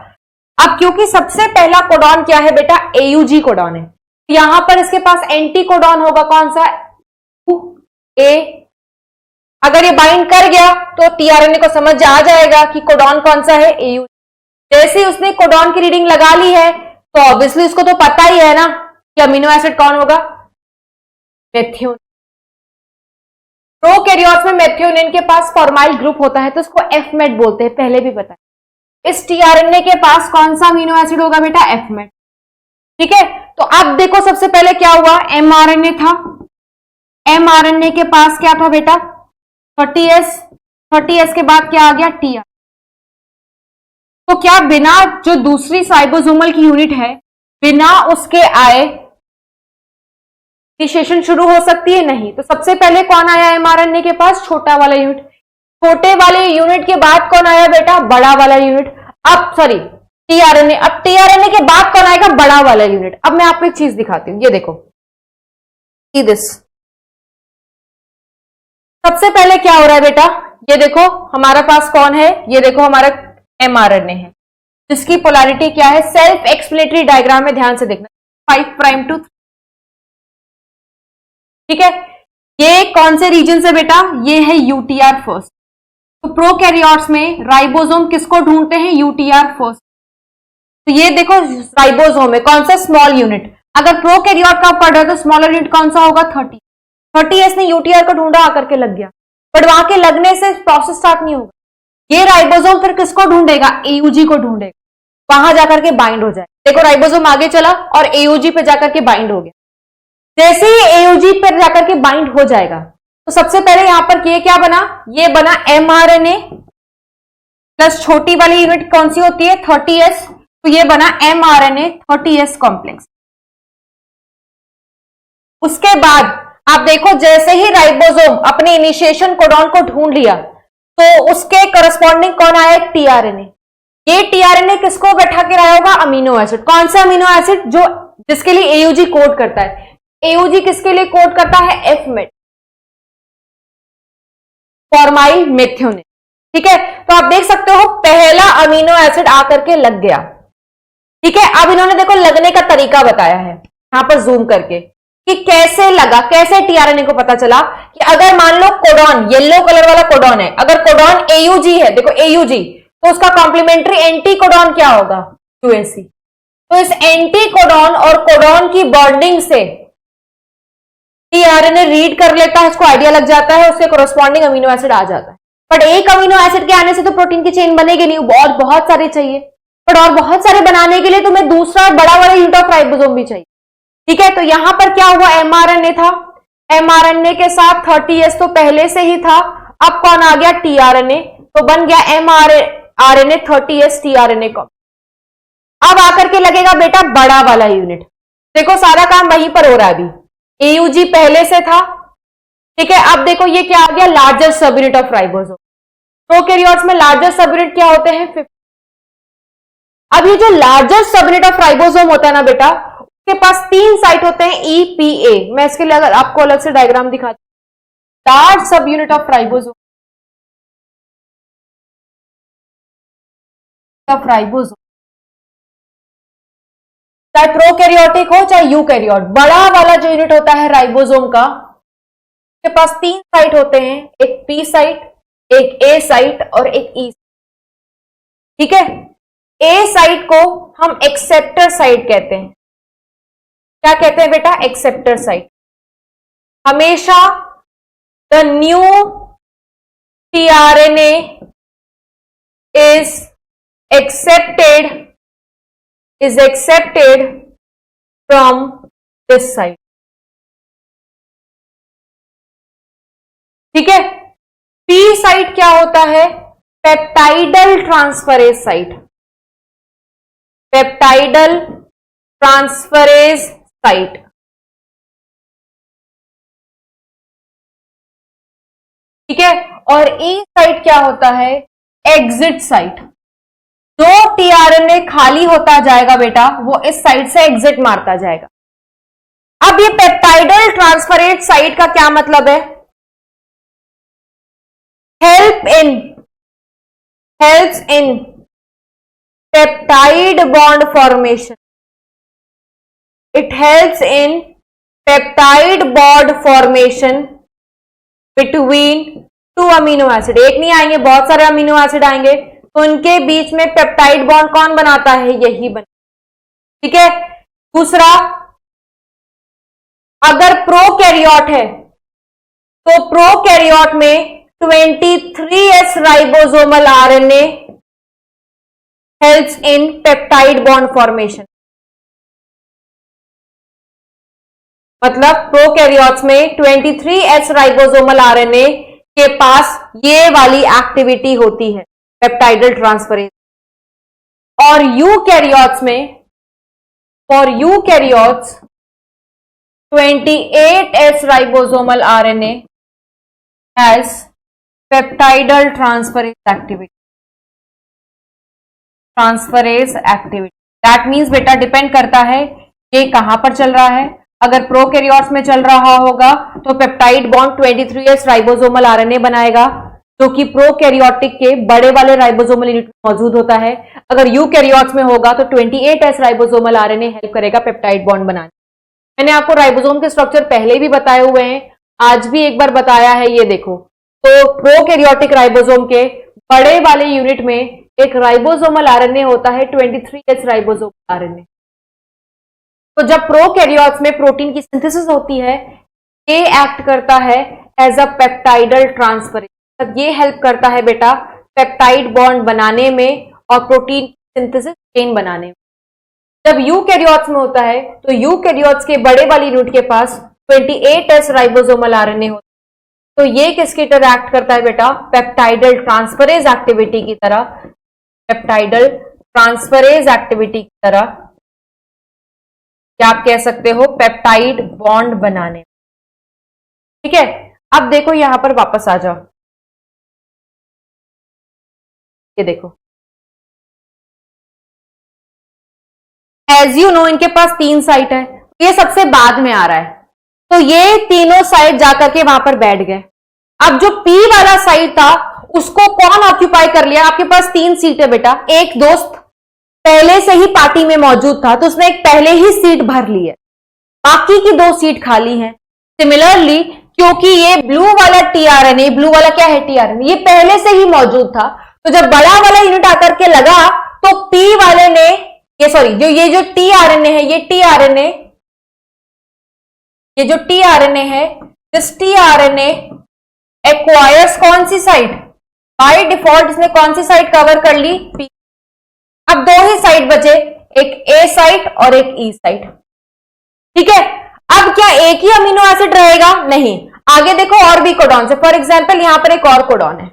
अब क्योंकि सबसे पहला कोडॉन क्या है बेटा, एयूजी कोडॉन है, यहां पर इसके पास एंटी कोडॉन होगा, कौन सा, ए। अगर ये बाइंड कर गया तो टीआरएनए को समझ आ जाएगा कि कोडॉन कौन सा है, एयू। जैसे ही उसने कोडॉन की रीडिंग लगा ली है, तो ऑब्वियसली उसको तो पता ही है ना कि अमीनो एसिड कौन होगा, मेथियोनिन। प्रोकैरियोट्स में मेथियोनिन के पास फॉर्माइल ग्रुप होता है, तो उसको एफमेट बोलते हैं, पहले भी पता है। इस टीआरएनए के पास कौन सा अमीनो एसिड होगा बेटा, एफमेट। ठीक है, तो अब देखो सबसे पहले क्या हुआ, एमआरएनए था, एमआरएनए के पास क्या था बेटा, 30S के बाद क्या आ गया, टीआर। तो क्या बिना जो दूसरी राइबोसोमल की यूनिट है, बिना उसके आए इनिशिएशन शुरू हो सकती है, नहीं। तो सबसे पहले कौन आया एमआरएनए के पास, छोटा वाला यूनिट। छोटे वाले यूनिट के बाद कौन आया बेटा, बड़ा वाला यूनिट। अब सॉरी, टीआरएनए। अब टीआरएनए के बाद कौन आएगा, बड़ा वाला यूनिट। अब मैं आपको एक चीज दिखाती हूं, ये देखो, सी दिस। सबसे पहले क्या हो रहा है बेटा, ये देखो हमारा पास कौन है, ये देखो हमारा mRNA है, जिसकी पोलैरिटी क्या है, सेल्फ एक्सप्लेनेटरी डायग्राम में ध्यान से देखना, 5 प्राइम टू 3। ठीक है, ये कौन से रीजन से बेटा, ये है यूटीआर फर्स्ट। तो प्रोकैरियोट्स में राइबोसोम किसको ढूंढते हैं, यूटीआर फर्स्ट। तो ये देखो राइबोसोम है, कौन सा, स्मॉल यूनिट। अगर प्रोकैरियोट का पढ़ रहा है तो स्मॉलर यूनिट कौन सा होगा, 30s ने यूटीआर को ढूंढा, आकर के लग गया, बट वहां के लगने से प्रोसेस स्टार्ट नहीं होगा। ये राइबोसोम फिर किसको ढूंढेगा, एयूजी को ढूंढेगा, वहां जाकर के बाइंड हो जाए। देखो राइबोसोम आगे चला और एयूजी पे जाकर के बाइंड हो गया। जैसे ही एयूजी पर जाकर के बाइंड हो जाएगा तो सबसे पहले यहां पर ये क्या बना, ये बना mRNA प्लस छोटी वाली यूनिट कौन सी होती है, 30s। तो ये बना mRNA 30s कॉम्प्लेक्स। उसके बाद आप देखो जैसे ही राइबोसोम अपने इनिशिएशन कोडॉन को ढूंढ लिया तो उसके करस्पॉन्डिंग कौन आया, टीआरएनए। ये टीआरएनए किसको बैठा के लाया होगा, अमीनो एसिड। कौन सा अमीनो एसिड, जो जिसके लिए एयूजी कोड करता है। एयूजी किसके लिए कोड करता है, एफमेट, फॉर्माइल मेथियोनिन। ठीक है, तो आप देख सकते हो पहला अमीनो एसिड आकर के लग गया। ठीक है, अब इन्होंने देखो लगने का तरीका बताया है यहां पर जूम करके कि कैसे लगा, कैसे टीआरएनए को पता चला कि अगर मान लो कोडॉन, येलो कलर वाला कोडॉन है, अगर कोडॉन एयूजी है, देखो एयूजी, तो उसका कॉम्प्लीमेंट्री एंटी कोडॉन क्या होगा, यूएससी। तो इस एंटी कोडॉन और कोडॉन की बॉन्डिंग से टीआरएनए रीड कर लेता है, उसको आइडिया लग जाता है, उसके कोरोस्पॉन्डिंग अमीनो एसिड आ जाता है। बट एक अमीनो एसिड के आने से तो प्रोटीन की चेन बनेगी नहीं, बहुत बहुत सारे चाहिए। बट और बहुत सारे बनाने के लिए तुम्हें दूसरा बड़ा वाला यूनिट ऑफ राइबोसोम भी चाहिए। ठीक है, तो यहां पर क्या हुआ, mRNA था, mRNA के साथ 30s तो पहले से ही था, अब कौन आ गया, टीआरएनए, तो बन गया mRNA 30s टीआरएनए को। अब आकर के लगेगा बेटा बड़ा वाला यूनिट। देखो सारा काम वहीं पर हो रहा है, अभी एयूजी पहले से था। ठीक है, अब देखो ये क्या आ गया, लार्जेस्ट सब यूनिट ऑफ राइबोसोम। प्रोकैरियोट्स में लार्जेस्ट सब यूनिट क्या होते हैं, 50। अब ये जो लार्जेस्ट सब यूनिट ऑफ राइबोसोम होता है ना बेटा, उसके पास 3 साइट होते हैं EPA। मैं इसके लिए अगर आपको अलग से डायग्राम दिखाती हूं, लार्ज सब यूनिट ऑफ राइबोसोम, चाहे प्रोकैरियोटिक हो चाहे यूकैरियोट, बड़ा वाला जो यूनिट होता है राइबोसोम का, उसके पास 3 साइट होते हैं, एक P साइट, एक A साइट और एक E। ठीक है, A साइट को हम एक्सेप्टर साइट कहते हैं। क्या कहते हैं बेटा, एक्सेप्टर साइट। हमेशा the new tRNA is accepted from this site. ठीक है, P साइट क्या होता है, peptidyl transferase site, peptidyl transferase site. ठीक है, और E साइट क्या होता है, एग्जिट साइट। जो टीआरएनए खाली होता जाएगा बेटा, वो इस साइट से एग्जिट मारता जाएगा। अब ये पेप्टाइडल ट्रांसफरेज साइट का क्या मतलब है, helps in peptide bond formation. It helps in peptide bond formation between 2 amino acid. एक नहीं आएंगे, बहुत सारे अमीनो एसिड आएंगे, तो उनके बीच में पेप्टाइड बॉन्ड कौन बनाता है, यही बना। ठीक है, दूसरा, अगर प्रोकैरियोट है तो प्रोकैरियोट में 23S ribosomal RNA helps in peptide bond formation. मतलब प्रोकैरियोट्स में 23S राइबोसोमल आरएनए के पास ये वाली एक्टिविटी होती है, पेप्टाइडल ट्रांसफरेज। और यूकैरियोट्स में, for eukaryotes 28S ribosomal RNA has peptidyl transferase activity. That means बेटा डिपेंड करता है ये कहां पर चल रहा है। अगर प्रोकैरियोट्स में चल रहा होगा तो peptide bond 23S ribosomal RNA बनाएगा, जो कि प्रोकैरियोटिक के बड़े वाले राइबोसोमल यूनिट में मौजूद होता है। अगर यूकैरियोट्स में होगा तो 28S राइबोसोमल आरएनए हेल्प करेगा पेप्टाइड बॉन्ड बनाने। मैंने आपको राइबोसोम के स्ट्रक्चर पहले भी बताए हुए हैं, आज भी एक बार बताया है, ये देखो। तो प्रोकैरियोटिक राइबोसोम के बड़े वाले यूनिट में एक राइबोसोमल आरएनए होता है 23S राइबोसोमल आरएनए। तो जब प्रोकैरियोट्स में प्रोटीन की सिंथेसिस होती है, ये एक्ट करता है एज अ पेप्टाइडल ट्रांसफरेज। ये हेल्प करता है बेटा पेप्टाइड बॉन्ड बनाने में और प्रोटीन सिंथेसिस चेन बनाने में। जब यूकैरियोट्स में होता है तो यूकैरियोट्स के बड़े वाली यूनिट के पास 28S राइबोसोमल आरएनए होता है। तो ये किसकी तरह एक्ट करता है बेटा? पेप्टाइडल ट्रांसफरेज एक्टिविटी की तरह, पेप्टाइडल ट्रांसफरेज एक्टिविटी की तरह, क्या आप कह सकते हो पेप्टाइड बॉन्ड बनाने। ठीक है, अब देखो यहां पर वापस आ जाओ, ये देखो, एज यू नो इनके पास 3 साइट है, ये सबसे बाद में आ रहा है, तो ये तीनों साइट जाकर के वहां पर बैठ गए। अब जो पी वाला साइट था उसको कौन ऑक्यूपाई कर लिया? आपके पास 3 सीट है बेटा, एक दोस्त पहले से ही पार्टी में मौजूद था तो उसने एक पहले ही सीट भर ली है, बाकी की 2 सीट खाली हैं। सिमिलरली क्योंकि ये ब्लू वाला टीआरएनए, ब्लू वाला क्या है टीआरएनए, ये पहले से ही मौजूद था, तो जब बड़ा वाला यूनिट आकर के लगा तो पी वाले ने ये जो टीआरएनए है, ये जो टीआरएनए है, दिस टीआरएनए एक्वायर्स कौन सी साइट? बाय डिफॉल्ट इसने कौन सी साइट कवर कर ली? पी। अब 2 ही साइट बचे, एक ए साइट और एक ई साइट। ठीक है, अब क्या एक ही अमीनो एसिड रहेगा? नहीं, आगे देखो और भी कोडॉन है। फॉर एग्जांपल यहां पर एक और कोडॉन है,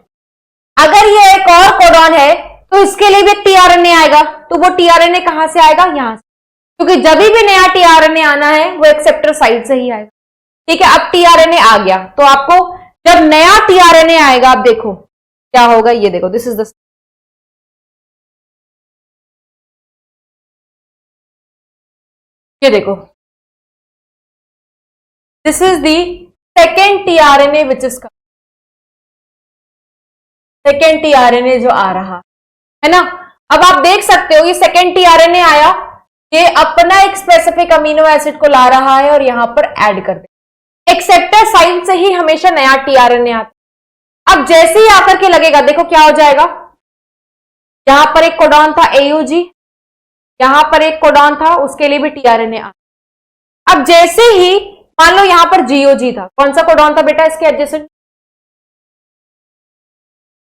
अगर ये एक और कोडॉन है तो इसके लिए भी टीआरएनए आएगा, तो वो टीआरएनए कहां से आएगा? यहां से, क्योंकि जब भी नया टीआरएनए आना है वो एक्सेप्टर साइट से ही आएगा। ठीक है, अब टीआरएनए आ गया तो आपको जब नया टीआरएनए आएगा, आप देखो क्या होगा, ये देखो, दिस इज द, ये देखो, this is the second tRNA which is coming, second tRNA जो आ रहा है ना। अब आप देख सकते हो ये सेकेंड टीआरएनए आया, ये अपना एक स्पेसिफिक अमीनो एसिड को ला रहा है और यहां पर ऐड कर दे। एक्सेप्टर साइट से ही हमेशा नया टीआरएनए आता। अब जैसे ही आकर के लगेगा, देखो क्या हो जाएगा, यहां पर एक कोडॉन था एयूजी, यहां पर एक कोडॉन था, उसके लिए भी टीआरएनए आ। अब जैसे ही मान लो यहां पर जीओजी था, कौन सा कोडॉन था बेटा इसके एडजेसेंट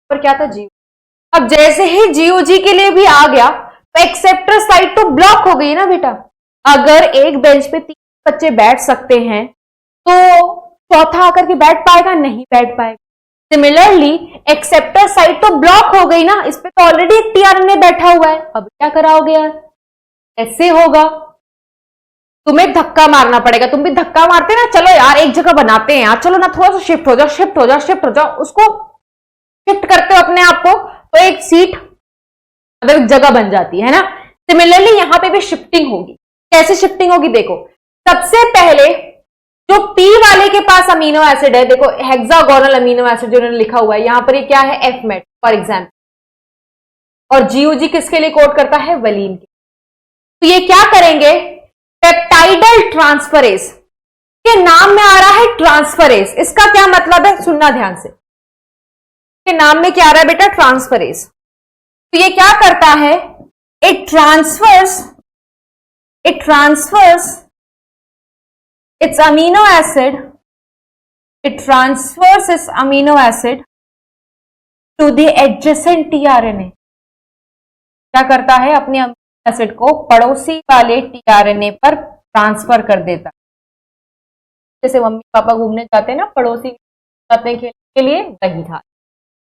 पर? क्या था? जीओ। अब जैसे ही जीओजी के लिए भी आ गया तो एक्सेप्टर साइट तो ब्लॉक हो गई ना बेटा। अगर एक बेंच पे 3 बच्चे बैठ सकते हैं तो चौथा आकर के बैठ पाएगा? नहीं बैठ पाएगा। सिमिलरली एक्सेप्टर साइट तो ब्लॉक हो गई ना, इस पे तो ऑलरेडी एक टीआरएनए बैठा हुआ है, अब क्या कराओगे यार? ऐसे होगा, तुम्हें धक्का मारना पड़ेगा। तुम भी धक्का मारते ना, चलो यार एक जगह बनाते हैं यार, चलो ना थोड़ा सा शिफ्ट हो जाओ, शिफ्ट हो जाओ, शिफ्ट हो जाओ, उसको शिफ्ट करते हो अपने आप को तो एक सीट मतलब एक जगह बन जाती है ना। सिमिलरली यहां पे भी शिफ्टिंग होगी। कैसे शिफ्टिंग होगी? देखो, सबसे पहले जो पी वाले के पास अमीनो एसिड है, देखो हेक्सागोनल अमीनो एसिड जो उन्होंने लिखा हुआ है यहां पर, ये क्या है? एफमेट फॉर एग्जाम्पल, और जीओजी किसके लिए कोड करता है? वलीन के। तो ये क्या करेंगे? पेप्टाइडल ट्रांसफरेज के नाम में आ रहा है ट्रांसफरेज। इसका क्या मतलब है? सुनना ध्यान से, के नाम में क्या आ रहा है बेटा? ट्रांसफरेज। तो ये क्या करता है? It transfers its amino acid, it transfers its amino acid to the adjacent tRNA. क्या करता है? अपने अमीनो एसिड को पड़ोसी वाले टीआरएनए पर ट्रांसफर कर देता है। जैसे मम्मी पापा घूमने जाते हैं ना, पड़ोसी जाते हैं खेलने के लिए, वही था।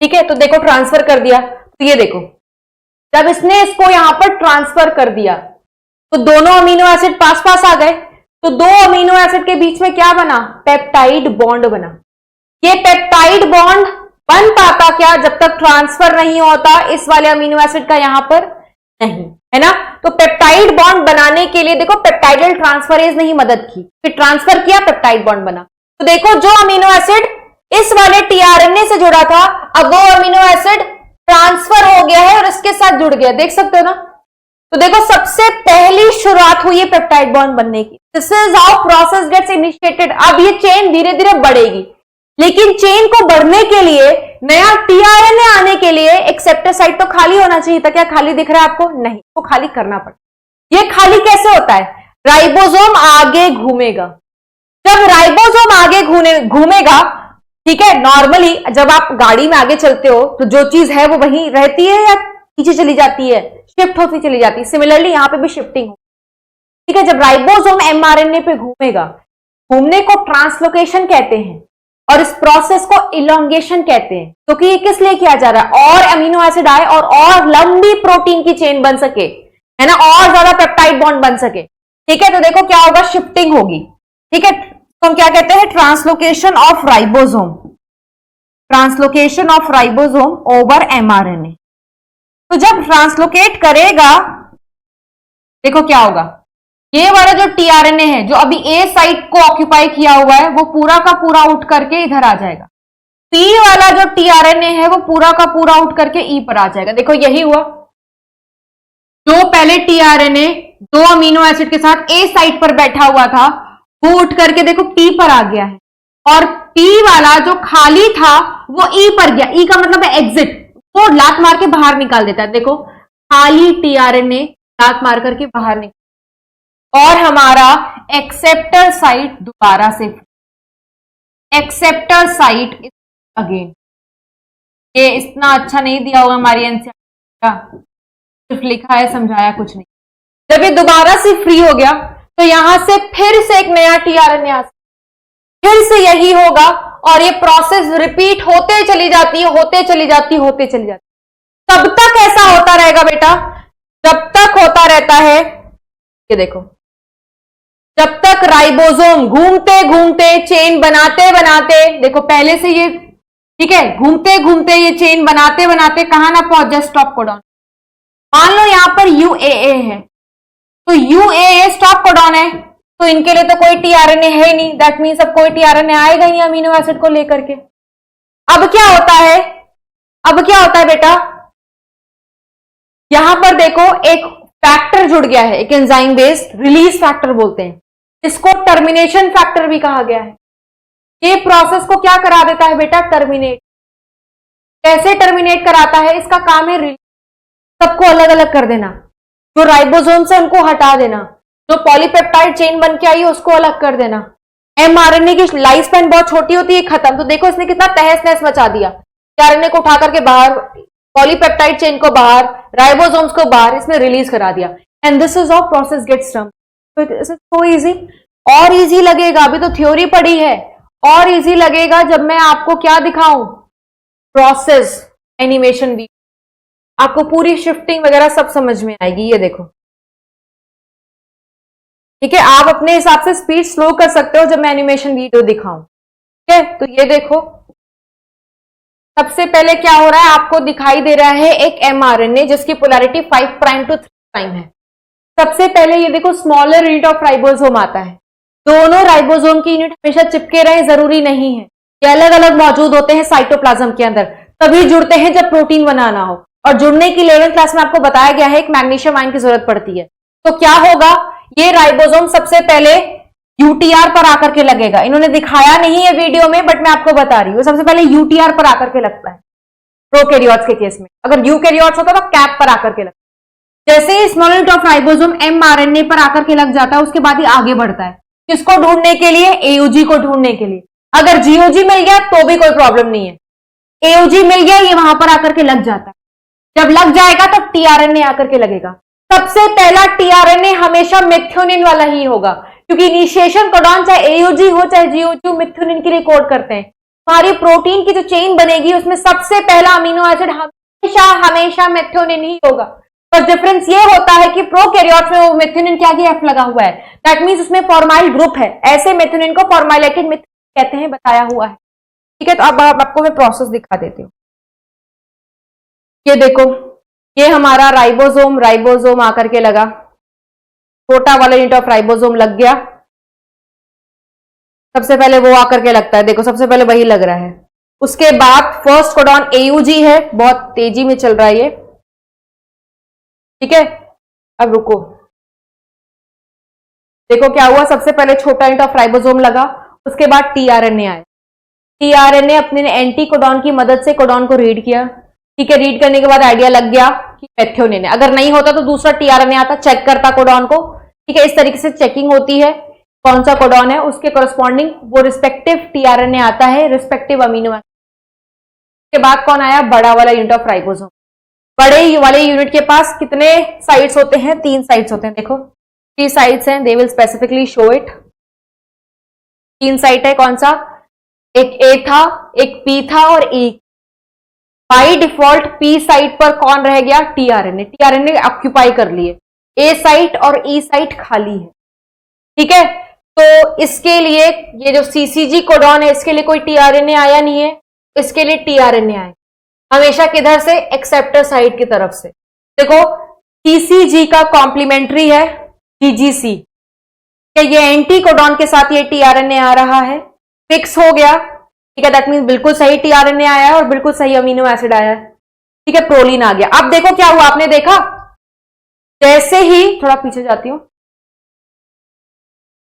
ठीक है, तो देखो ट्रांसफर कर दिया। तो ये देखो, जब इसने इसको यहां पर ट्रांसफर कर दिया तो दोनों अमीनो एसिड पास पास आ गए, तो 2 अमीनो एसिड के बीच में क्या बना? पेप्टाइड बॉन्ड बना। ये पेप्टाइड बॉन्ड बन पाता क्या? जब तक ट्रांसफर नहीं होता इस वाले अमीनो एसिड का यहां पर नहीं, है ना। तो पेप्टाइड बॉन्ड बनाने के लिए देखो पेप्टाइडल ट्रांसफरेज ने ही मदद की, फिर ट्रांसफर किया, पेप्टाइड बॉन्ड बना। तो देखो जो अमीनो एसिड इस वाले टीआरएनए से जुड़ा था, अब वो अमीनो एसिड ट्रांसफर हो गया है और इसके साथ जुड़ गया, देख सकते हो ना। तो देखो सबसे पहली शुरुआत हुई है पेप्टाइड बॉन्ड बनने की। This is how process gets initiated. अब ये चेन धीरे धीरे बढ़ेगी, लेकिन चेन को बढ़ने के लिए, नया टीआरएनए आने के लिए एक एक्सेप्टर साइट तो खाली होना चाहिए था। क्या खाली दिख रहा है आपको? नहीं, तो खाली करना पड़ता। ये खाली कैसे होता है? राइबोसोम आगे घूमेगा। जब राइबोसोम आगे घूमेगा, ठीक है, नॉर्मली जब आप गाड़ी में आगे चलते हो तो जो चीज है वो वहीं रहती है या पीछे चली जाती है, शिफ्ट होती चली जाती है। सिमिलरली यहां पे भी शिफ्टिंग हो, ठीक है। जब राइबोसोम एमआरएनए पे घूमेगा, घूमने को ट्रांसलोकेशन कहते हैं और इस प्रोसेस को इलोंगेशन कहते हैं। क्योंकि ये किस लिए किया जा रहा है? और अमीनो एसिड आए और लंबी प्रोटीन की चेन बन सके, है ना, और ज्यादा पेप्टाइड बॉन्ड बन सके, ठीक है। तो देखो क्या होगा, शिफ्टिंग होगी, ठीक है। तो हम क्या कहते हैं? Translocation of ribosome, translocation of ribosome over mRNA. तो जब ट्रांसलोकेट करेगा, देखो क्या होगा, ये वाला जो टीआरएनए है जो अभी ए साइट को ऑक्यूपाई किया हुआ है, वो पूरा का पूरा उठ करके इधर आ जाएगा। पी वाला जो टीआरएनए है वो पूरा का पूरा उठ करके ई पर आ जाएगा। देखो यही हुआ, जो पहले टीआरएनए दो अमीनो एसिड के साथ ए साइट पर बैठा हुआ था, वो उठ करके देखो पी पर आ गया है, और पी वाला जो खाली था वो ई पर गया। ई का मतलब है एग्जिट, वो लात मार के बाहर निकाल देता है। देखो खाली टीआरएनए लात मार करके बाहर निकाल, और हमारा एक्सेप्टर साइट दोबारा से, एक्सेप्टर साइट अगेन। ये इतना अच्छा नहीं दिया होगा हमारी एनसीईआरटी, सिर्फ लिखा है, समझाया कुछ नहीं। जब ये दोबारा से फ्री हो गया तो यहां से फिर से एक नया टीआरएनए आ, फिर से यही होगा, और ये प्रोसेस रिपीट होते चली जाती है, होते चली जाती, होते चली जाती। तब तक ऐसा होता रहेगा बेटा, जब तक होता रहता है, ये देखो, जब तक राइबोसोम घूमते घूमते चेन बनाते बनाते, देखो पहले से ये, ठीक है, घूमते घूमते ये चेन बनाते बनाते कहां ना पहुंच जाए, स्टॉप कोडॉन। मान लो यहां पर यूएए है, तो यूएए स्टॉप कोडॉन है, तो इनके लिए तो कोई टीआरएनए है ही नहीं। दैट मीन्स अब कोई टीआरएनए आएगा ही अमीनो एसिड को लेकर के। अब क्या होता है, अब क्या होता है बेटा, यहां पर देखो एक फैक्टर जुड़ गया है, एक एंजाइम बेस्ड रिलीज फैक्टर बोलते हैं, इसको टर्मिनेशन फैक्टर भी कहा गया है। ये प्रोसेस को क्या करा देता है बेटा? टर्मिनेट। कैसे टर्मिनेट कराता है? इसका काम है रिलीज, सबको अलग अलग कर देना, जो राइबोसोम से उनको हटा देना, जो पॉलीपेप्टाइड चेन बन के आई है उसको अलग कर देना। एमआरएनए की लाइफ स्पैन बहुत छोटी होती है, खत्म। तो देखो इसने कितना तहस नहस मचा दिया, टीआरएनए को उठा करके बाहर, पॉलीपेप्टाइड चेन को बाहर, राइबोसोम्स को बाहर, इसने रिलीज करा दिया। And this is how process gets done. तो इट इज सो इजी। और इजी लगेगा, अभी तो थ्योरी पढ़ी है, और इजी लगेगा जब मैं आपको क्या दिखाऊं, प्रोसेस एनिमेशन भी, आपको पूरी शिफ्टिंग वगैरह सब समझ में आएगी। ये देखो, ठीक है, आप अपने हिसाब से स्पीड स्लो कर सकते हो जब मैं एनिमेशन वीडियो दिखाऊं, ठीक है। तो ये देखो, सबसे पहले क्या हो रहा है, आपको दिखाई दे रहा है एक एमआरएनए जिसकी पोलैरिटी 5 प्राइम टू 3 प्राइम है। सबसे पहले ये देखो स्मॉलर यूनिट ऑफ राइबोसोम आता है। दोनों राइबोसोम की यूनिट हमेशा चिपके रहे जरूरी नहीं है, ये अलग अलग मौजूद होते हैं साइटोप्लाज्म के अंदर, तभी जुड़ते हैं जब प्रोटीन बनाना हो। और जुड़ने की 11th क्लास में आपको बताया गया है एक मैग्नीशियम आयन की जरूरत पड़ती है। तो क्या होगा, ये राइबोसोम सबसे पहले यूटीआर पर आकर के लगेगा। इन्होंने दिखाया नहीं है वीडियो में, बट मैं आपको बता रही हूं, सबसे पहले यूटीआर पर आकर के लगता है प्रोकैरियोट्स के केस में। अगर यूकैरियोट्स होता तो कैप पर आकर के लगता है। जैसे ही small unit of ribosome mRNA पर आकर के लग जाता है, उसके बाद ही आगे बढ़ता है, किसको ढूंढने के लिए? एयूजी को ढूंढने के लिए। अगर जीओजी मिल गया तो भी कोई प्रॉब्लम नहीं है, एयूजी मिल गया, ये वहां पर आकर के लग जाता है। जब लग जाएगा तो टीआरएनए आकर के लगेगा। सबसे पहला टीआरएनए हमेशा मेथियोनिन वाला ही होगा, क्योंकि इनिशिएशन कोडॉन चाहे एयूजी हो चाहे जीओजी हो, मेथियोनिन के लिए कोड करते हैं। हमारी प्रोटीन की जो चेन बनेगी उसमें सबसे पहला अमीनो एसिड हमेशा हमेशा मेथियोनिन ही होगा। पर डिफरेंस ये होता है कि प्रोकैरियोट्स में वो मेथियोनिन के आगे एफ लगा हुआ है, दैट मींस उसमें फॉर्माइल ग्रुप है। ऐसे मेथियोनिन को फॉर्माइलेटेड मेथियोनिन कहते हैं, बताया हुआ है, ठीक है। तो अब आपको मैं प्रोसेस दिखा देती हूँ। ये देखो, ये हमारा राइबोसोम आकर के लगा, छोटा वाला यूनिट ऑफ राइबोसोम लग गया, सबसे पहले वो आकर के लगता है, देखो सबसे पहले वही लग रहा है। उसके बाद फर्स्ट कोडॉन AUG है, बहुत तेजी में चल रहा है ये, ठीक है। अब रुको, देखो क्या हुआ, सबसे पहले छोटा यूनिट ऑफ राइबोसोम लगा, उसके बाद tRNA आया। tRNA अपने एंटी कोडॉन की मदद से कोडॉन को रीड किया, ठीक है। रीड करने के बाद आइडिया लग गया कि मेथियोनिन है। अगर नहीं होता तो दूसरा tRNA आता, चेक करता कोडॉन को, ठीक है। इस तरीके से चेकिंग होती है, कौन सा कोडॉन है उसके कॉरस्पॉन्डिंग वो रिस्पेक्टिव tRNA आता है, रिस्पेक्टिव अमीनो एसिड। के बाद कौन आया, बड़ा वाला यूनिट ऑफ राइबोसोम। बड़े वाले यूनिट के पास कितने साइट्स होते हैं, 3 साइट्स होते हैं। देखो 3 साइट्स हैं, they will specifically show it. 3 site है, कौन सा, एक A था, एक P था और E। By default P site पर कौन रह गया, tRNA। tRNA ऑक्यूपाई कर लिए, A साइट और E साइट खाली है, ठीक है। तो इसके लिए ये जो CCG कोडॉन है, इसके लिए कोई tRNA आया नहीं है, इसके लिए tRNA आए हमेशा किधर से, एक्सेप्टर साइट की तरफ से। देखो CCG का कॉम्प्लीमेंट्री है GGC, क्या ये एंटी कोडॉन के साथ ये tRNA आ रहा है, फिक्स हो गया, ठीक है। दैट मीन्स बिल्कुल सही tRNA आया है और बिल्कुल सही अमीनो एसिड आया है, ठीक है। प्रोलीन आ गया। अब देखो क्या हुआ, आपने देखा जैसे ही, थोड़ा पीछे जाती हूं,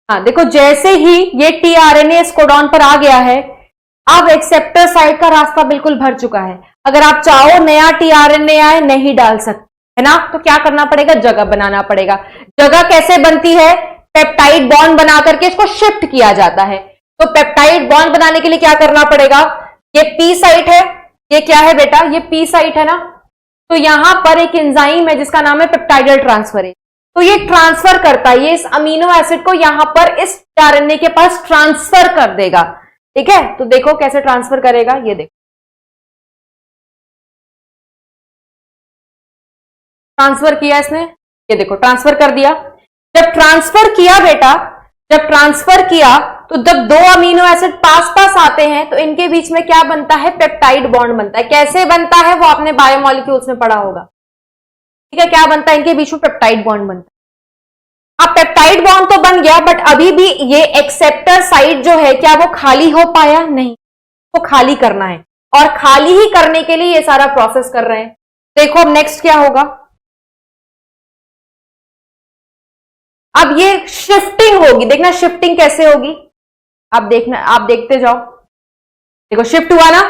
हाँ देखो जैसे ही ये tRNA इस कोडॉन पर आ गया है, अब एक्सेप्टर साइट का रास्ता बिल्कुल भर चुका है। अगर आप चाहो नया tRNA आए, नहीं डाल सकते, है ना। तो क्या करना पड़ेगा, जगह बनाना पड़ेगा। जगह कैसे बनती है, पेप्टाइड बॉन्ड बना करके इसको शिफ्ट किया जाता है। तो पेप्टाइड बॉन्ड बनाने के लिए क्या करना पड़ेगा, ये P साइट है, ये क्या है बेटा, ये P साइट है ना। तो यहां पर एक एंजाइम है जिसका नाम है पेप्टाइडल ट्रांसफरेज। तो ये ट्रांसफर करता है, ये इस अमीनो एसिड को यहां पर इस tRNA के पास ट्रांसफर कर देगा, ठीक है। तो देखो कैसे ट्रांसफर करेगा, ये देखो ट्रांसफर किया इसने, ये देखो ट्रांसफर कर दिया। जब ट्रांसफर किया बेटा, जब ट्रांसफर किया तो जब 2 अमीनो एसिड पास पास आते हैं तो इनके बीच में क्या बनता है, पेप्टाइड बॉन्ड बनता है। कैसे बनता है वो आपने बायोमोलिक्यूल्स में पढ़ा होगा, ठीक है। क्या बनता है, इनके बीच में पेप्टाइड बॉन्ड बनता है। अब पेप्टाइड बॉन्ड तो बन गया, बट अभी भी ये एक्सेप्टर साइट जो है, क्या वो खाली हो पाया, नहीं, तो खाली करना है और खाली ही करने के लिए ये सारा प्रोसेस कर रहे हैं। देखो अब नेक्स्ट क्या होगा, अब ये शिफ्टिंग होगी, देखना शिफ्टिंग कैसे होगी, आप देखना, आप देखते जाओ। देखो शिफ्ट हुआ ना,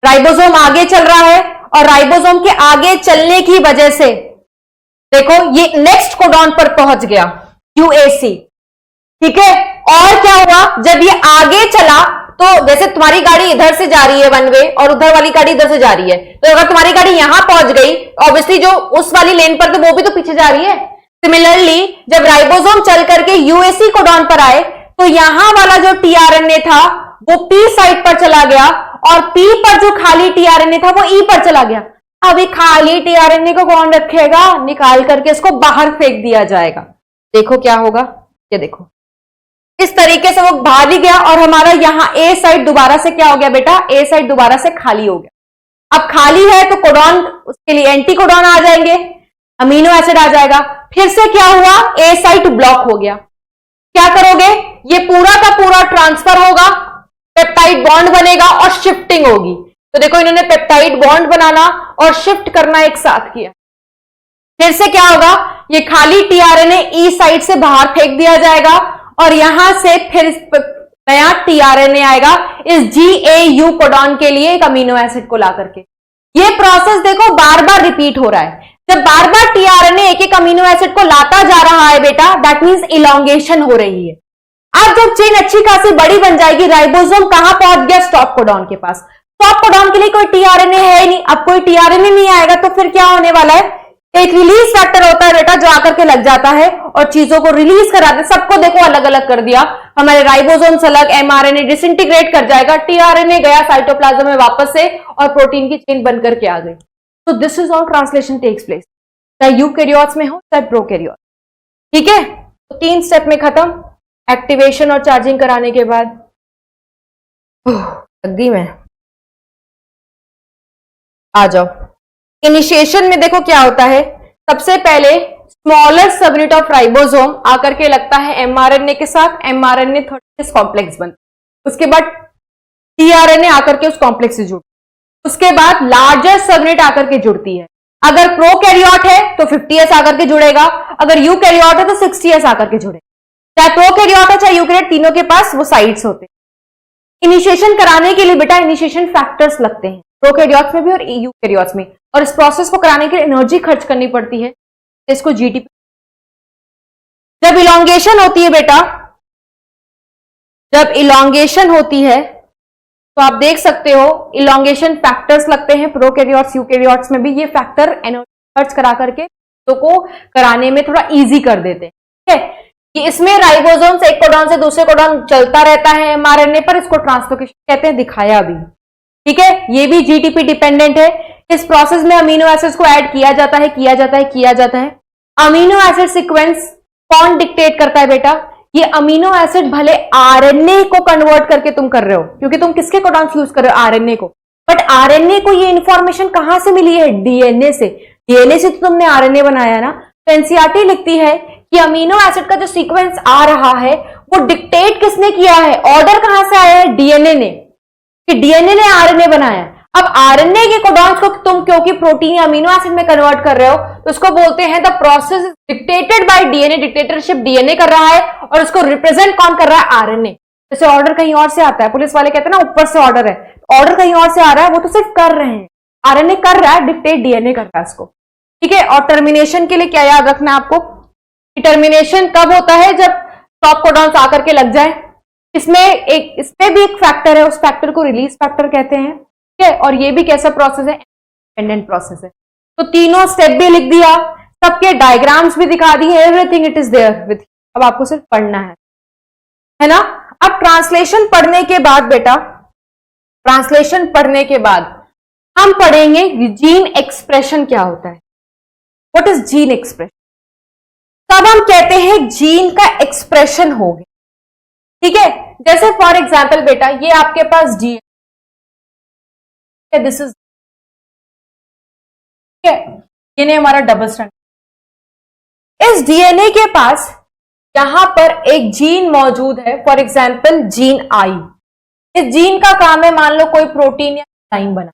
राइबोसोम आगे चल रहा है और राइबोसोम के आगे चलने की वजह से देखो ये नेक्स्ट कोडॉन पर पहुंच गया, UAC, ठीक है। और क्या हुआ, जब ये आगे चला तो जैसे तुम्हारी गाड़ी इधर से जा रही है वन वे और उधर वाली गाड़ी इधर से जा रही है, तो अगर तुम्हारी गाड़ी यहां पहुंच गई, ऑब्वियसली जो उस वाली लेन पर तो वो भी तो पीछे जा रही है। सिमिलरली जब राइबोसोम चल करके UAC कोडॉन पर आए तो यहां वाला जो tRNA था वो P साइट पर चला गया और P पर जो खाली tRNA था वो E पर चला गया। अब ये खाली tRNA को कौन रखेगा, निकाल करके इसको बाहर फेंक दिया जाएगा। देखो क्या होगा, ये देखो इस तरीके से वो बाहर ही गया और हमारा यहां A साइट दोबारा से क्या हो गया बेटा, A साइट दोबारा से खाली हो गया। अब खाली है तो कोडॉन, उसके लिए एंटी कोडॉन आ जाएंगे, अमीनो एसिड आ जाएगा। फिर से क्या हुआ, A साइट ब्लॉक हो गया। क्या करोगे, ये पूरा का पूरा ट्रांसफर होगा, पेप्टाइड बॉन्ड बनेगा और शिफ्टिंग होगी। तो देखो इन्होंने पेप्टाइड बॉन्ड बनाना और शिफ्ट करना एक साथ किया। फिर से क्या होगा, ये खाली tRNA E साइट से बाहर फेंक दिया जाएगा और यहां से फिर नया tRNA आएगा इस GAU कोडॉन के लिए एक अमीनो एसिड को ला करके। ये प्रोसेस देखो बार बार रिपीट हो रहा है। जब बार बार tRNA एक एक अमीनो एसिड को लाता जा रहा है बेटा, दैट मींस इलॉन्गेशन हो रही है। अब जब चेन अच्छी खासी बड़ी बन जाएगी, राइबोसोम कहां पहुंच गया, स्टॉप कोडॉन के पास। स्टॉप कोडॉन के लिए कोई tRNA है ही नहीं, अब कोई tRNA नहीं आएगा तो फिर क्या होने वाला है, एक रिलीज फैक्टर होता है बेटा जो आकर के लग जाता है और चीजों को रिलीज कराता है। सबको देखो अलग अलग कर दिया, हमारे राइबोसोम्स अलग, mRNA डिसइंटीग्रेट कर जाएगा, tRNA गया साइटोप्लाज्म में वापस से और प्रोटीन की चेन बनकर के आ गई। तो this is how translation takes place, चाहे यूकैरियोट्स में हो चाहे प्रोकैरियोट, ठीक है। तो 3 स्टेप में खत्म, एक्टिवेशन और चार्जिंग कराने के बाद। लग गई मैं, आ जाओ। इनिशिएशन में देखो क्या होता है, सबसे पहले स्मॉलर सबयूनिट ऑफ राइबोसोम आकर के लगता है mRNA के साथ, mRNA 36 कॉम्प्लेक्स बनता है। उसके बाद टीआरएनए आकर के उस कॉम्प्लेक्स से जुड़ती है, उसके बाद लार्जर सबनेट आकर के जुड़ती है। अगर प्रोकैरियोट है तो 50s आकर के जुड़ेगा, अगर यूकैरियोट है तो 60s आकर के जुड़ेगा। चाहे प्रोकैरियोट है चाहे यूकैरियोट, तीनों के पास वो साइट्स होते हैं। इनिशिएशन कराने के लिए बेटा इनिशिएशन फैक्टर्स लगते हैं, प्रोकैरियोट्स में भी और यूकैरियोट्स में, और इस प्रोसेस को कराने के लिए एनर्जी खर्च करनी पड़ती है, इसको जीटीपी। जब इलॉन्गेशन होती है बेटा, जब इलॉन्गेशन होती है तो आप देख सकते हो इलॉन्गेशन फैक्टर्स लगते हैं प्रोकैरियोट्स यूकैरियोट्स में भी। ये फैक्टर एनर्जी खर्च करा करके तो को कराने में थोड़ा इजी कर देते हैं। ठीक है, कि इसमें राइबोसोम से एक कोडॉन से दूसरे कोडॉन चलता रहता है एमआरएनए पर, इसको ट्रांसलोकेशन कहते हैं, दिखाया भी। ठीक है, ये भी जीटीपी डिपेंडेंट है। इस प्रोसेस में अमीनो एसिड्स को ऐड किया जाता है, किया जाता है, किया जाता है। अमीनो एसिड सीक्वेंस कौन डिक्टेट करता है बेटा? ये अमीनो एसिड भले आरएनए को कन्वर्ट करके तुम कर रहे हो, क्योंकि तुम किसके कोडॉन्स यूज कर रहे हो? आरएनए को। बट आरएनए को ये इंफॉर्मेशन कहां से मिली है? डीएनए से। डीएनए से तो तुमने आरएनए बनाया ना। तो एनसीईआरटी लिखती है कि अमीनो एसिड का जो सीक्वेंस आ रहा है वो डिक्टेट किसने किया है? ऑर्डर कहां से आया है? डीएनए ने, कि डीएनए ने आरएनए बनाया। अब आरएनए के कोडॉन्स को तुम क्योंकि प्रोटीन या अमीनो एसिड में कन्वर्ट कर रहे हो तो उसको बोलते हैं the process dictated bye DNA. Dictatorship DNA कर रहा है और उसको रिप्रेजेंट कौन कर रहा है? आरएनए। जैसे ऑर्डर कहीं और से आता है, पुलिस वाले कहते हैं ना ऊपर से ऑर्डर है, ऑर्डर कहीं और से आ रहा है, वो तो सिर्फ कर रहे हैं, आरएनए कर रहा है, डिक्टेट डीएनए कर रहा है उसको। ठीक है, और टर्मिनेशन के लिए क्या याद रखना है आपको? टर्मिनेशन कब होता है? जब टॉप कोडॉन्स आकर के लग जाए। इसमें भी एक फैक्टर है, उस फैक्टर को रिलीज फैक्टर कहते हैं। ठीक है, और ये भी कैसा प्रोसेस है? इंडिपेंडेंट प्रोसेस है। तो तीनों स्टेप भी लिख दिया, सबके डायग्राम्स भी दिखा दिए, everything it is there with. अब आपको सिर्फ पढ़ना है ना? अब ट्रांसलेशन पढ़ने के बाद बेटा, ट्रांसलेशन पढ़ने के बाद हम पढ़ेंगे जीन एक्सप्रेशन क्या होता है। What is gene expression? तब हम कहते हैं जीन का एक्सप्रेशन हो गया। ठीक है, जैसे फॉर एग्जाम्पल बेटा ये आपके पास जी है, दिस इज, ठीक है, ये हमारा डबल स्ट्रैंड। इस डीएनए के पास यहां पर एक जीन मौजूद है, फॉर एग्जाम्पल जीन आई। इस जीन का काम है, मान लो कोई प्रोटीन या एंजाइम बना।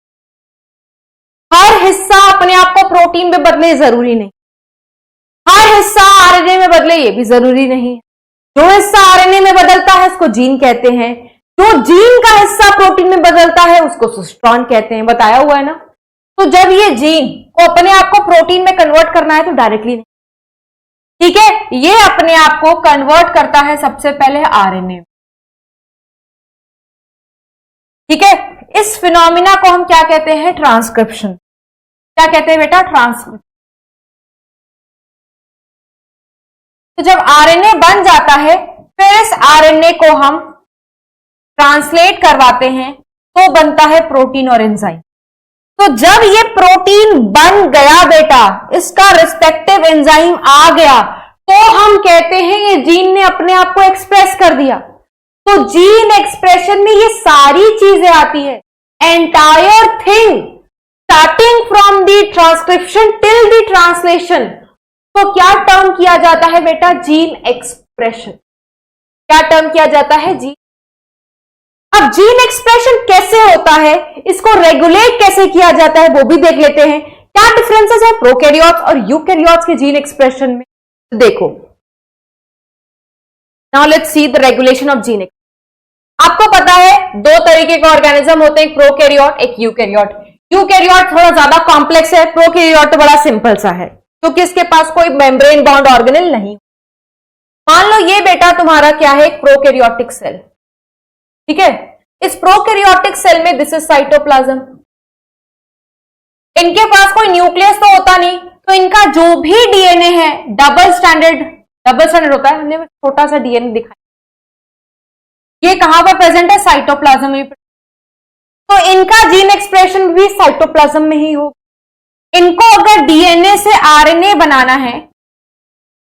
हर हिस्सा अपने आप को प्रोटीन में बदले जरूरी नहीं, हर हिस्सा आरएनए में बदले ये भी जरूरी नहीं। जो हिस्सा आरएनए में बदलता है उसको जीन कहते हैं, जो जीन का हिस्सा प्रोटीन में बदलता है उसको सिस्ट्रॉन कहते हैं, बताया हुआ है ना। तो जब ये जीन को अपने आप को प्रोटीन में कन्वर्ट करना है तो डायरेक्टली नहीं, ठीक है, ये अपने आप को कन्वर्ट करता है सबसे पहले आरएनए। ठीक है, इस फिनोमिना को हम क्या कहते हैं? ट्रांसक्रिप्शन। क्या कहते हैं बेटा? ट्रांसक्रिप्शन। तो जब आरएनए बन जाता है फिर इस आरएनए को हम ट्रांसलेट करवाते हैं तो बनता है प्रोटीन और एंजाइम। तो जब ये प्रोटीन बन गया बेटा, इसका रिस्पेक्टिव एंजाइम आ गया, तो हम कहते हैं ये जीन ने अपने आप को एक्सप्रेस कर दिया। तो जीन एक्सप्रेशन में ये सारी चीजें आती है, entire thing starting from the transcription till the translation. तो क्या टर्म किया जाता है बेटा? Gene expression. क्या टर्म किया जाता है? जीन। अब जीन एक्सप्रेशन कैसे होता है, इसको रेगुलेट कैसे किया जाता है वो भी देख लेते हैं। क्या डिफरेंसेस है प्रोकैरियोट्स और यूकैरियोट्स के जीन एक्सप्रेशन में? देखो, now let's see the regulation of gene. आपको पता है दो तरीके के ऑर्गेनिज्म होते हैं, एक प्रोकैरियोट एक यूकैरियोट। यूकैरियोट थोड़ा ज्यादा कॉम्प्लेक्स है, प्रोकैरियोट तो बड़ा सिंपल सा है क्योंकि इसके पास कोई मेम्ब्रेन बाउंड ऑर्गेनेल नहीं। मान लो ये बेटा तुम्हारा क्या है? एक प्रोकैरियोटिक सेल। ठीक है, इस प्रोकैरियोटिक सेल में दिस इज साइटोप्लाज्म। इनके पास कोई न्यूक्लियस तो होता नहीं, तो इनका जो भी डीएनए है डबल स्टैंडर्ड होता है। हमने छोटा सा डीएनए दिखाया, ये कहां पर प्रेजेंट है? साइटोप्लाज्म में। तो इनका जीन एक्सप्रेशन भी साइटोप्लाज्म में ही हो। इनको अगर डीएनए से आरएनए बनाना है,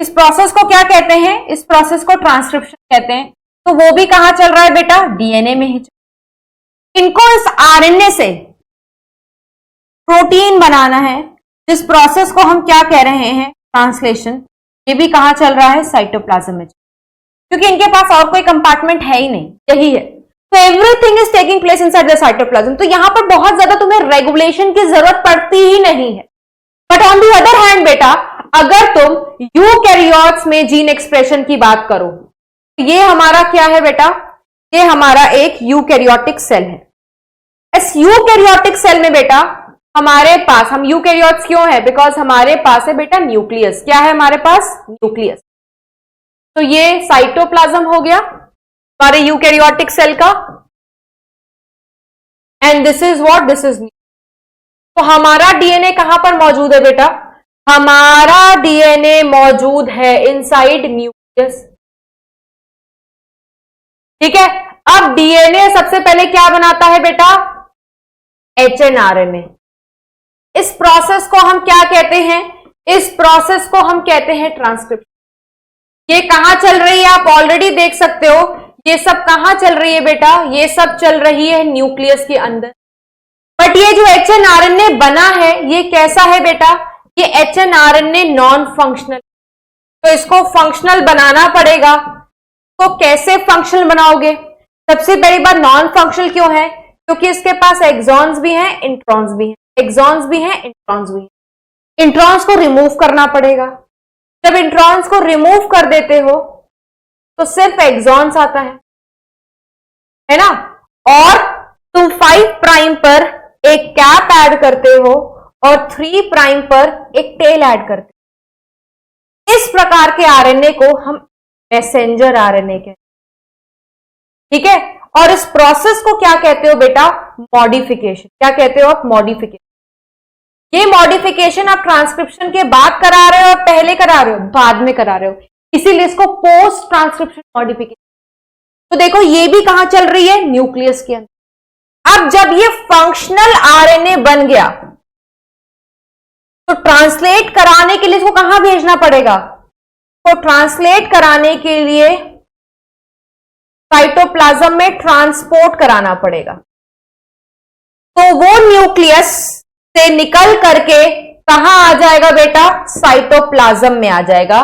इस प्रोसेस को क्या कहते हैं? इस प्रोसेस को ट्रांसक्रिप्शन कहते हैं। तो वो भी कहां चल रहा है बेटा? डीएनए में ही। इनको इस आरएनए से प्रोटीन बनाना है, जिस प्रोसेस को हम क्या कह रहे हैं? ट्रांसलेशन। ये भी कहां चल रहा है? साइटोप्लाज्म में, क्योंकि इनके पास और कोई कंपार्टमेंट है ही नहीं, यही है। तो everything is taking place inside the cytoplasm. तो यहां पर बहुत ज्यादा तुम्हें रेगुलेशन की जरूरत पड़ती ही नहीं है। But on the other hand बेटा, अगर तुम यूकैरियोट्स में जीन एक्सप्रेशन की बात करो, तो ये हमारा क्या है बेटा, ये हमारा एक यूकैरियोटिक सेल है। इस यूकैरियोटिक सेल में बेटा हमारे पास, हम यूकैरियोट्स क्यों है, बिकॉज हमारे पास है बेटा न्यूक्लियस। क्या है हमारे पास, न्यूक्लियस। तो ये साइटोप्लाज्म हो गया हमारे यूकैरियोटिक सेल का, and this is what, this is. तो हमारा डीएनए कहां पर मौजूद है बेटा, हमारा डीएनए मौजूद है इनसाइड न्यूक्लियस। ठीक है। अब डीएनए सबसे पहले क्या बनाता है बेटा, एचएनआरएनए। इस प्रोसेस को हम क्या कहते हैं, इस प्रोसेस को हम कहते हैं ट्रांसक्रिप्शन। ये कहां चल रही है, आप ऑलरेडी देख सकते हो, ये सब कहां चल रही है बेटा, ये सब चल रही है न्यूक्लियस के अंदर। बट ये जो एचएनआरएनए बना है, ये कैसा है बेटा, ये एचएनआरएनए नॉन फंक्शनल। तो इसको फंक्शनल बनाना पड़ेगा। तो कैसे फंक्शनल बनाओगे, सबसे पहली बात नॉन फंक्शनल क्यों है, क्योंकि इसके पास एक्सॉन्स भी हैं, इंट्रॉन्स भी हैं, एक्सॉन्स भी हैं, इंट्रॉन्स भी हैं। इंट्रॉन्स को रिमूव करना पड़ेगा। जब इंट्रॉन्स को रिमूव कर देते हो तो सिर्फ एक्सॉन्स आता है ना, और तुम 5 प्राइम पर एक कैप ऐड करते हो और 3 प्राइम पर एक टेल ऐड करते हो। इस प्रकार के आरएनए को हम मैसेंजर आरएनए कहते हैं। ठीक है। और इस प्रोसेस को क्या कहते हो बेटा, मॉडिफिकेशन। क्या कहते हो आप, मॉडिफिकेशन। ये मॉडिफिकेशन आप ट्रांसक्रिप्शन के बाद करा रहे हो और पहले करा रहे हो, बाद में करा रहे हो, इसीलिए इसको पोस्ट ट्रांसक्रिप्शन मॉडिफिकेशन। तो देखो ये भी कहां चल रही है, न्यूक्लियस के अंदर। अब जब ये फंक्शनल आरएनए बन गया तो ट्रांसलेट कराने के लिए इसको कहां भेजना पड़ेगा, तो ट्रांसलेट कराने के लिए साइटोप्लाज्म में ट्रांसपोर्ट कराना पड़ेगा। तो वो न्यूक्लियस से निकल करके कहां आ जाएगा बेटा, साइटोप्लाज्म में आ जाएगा।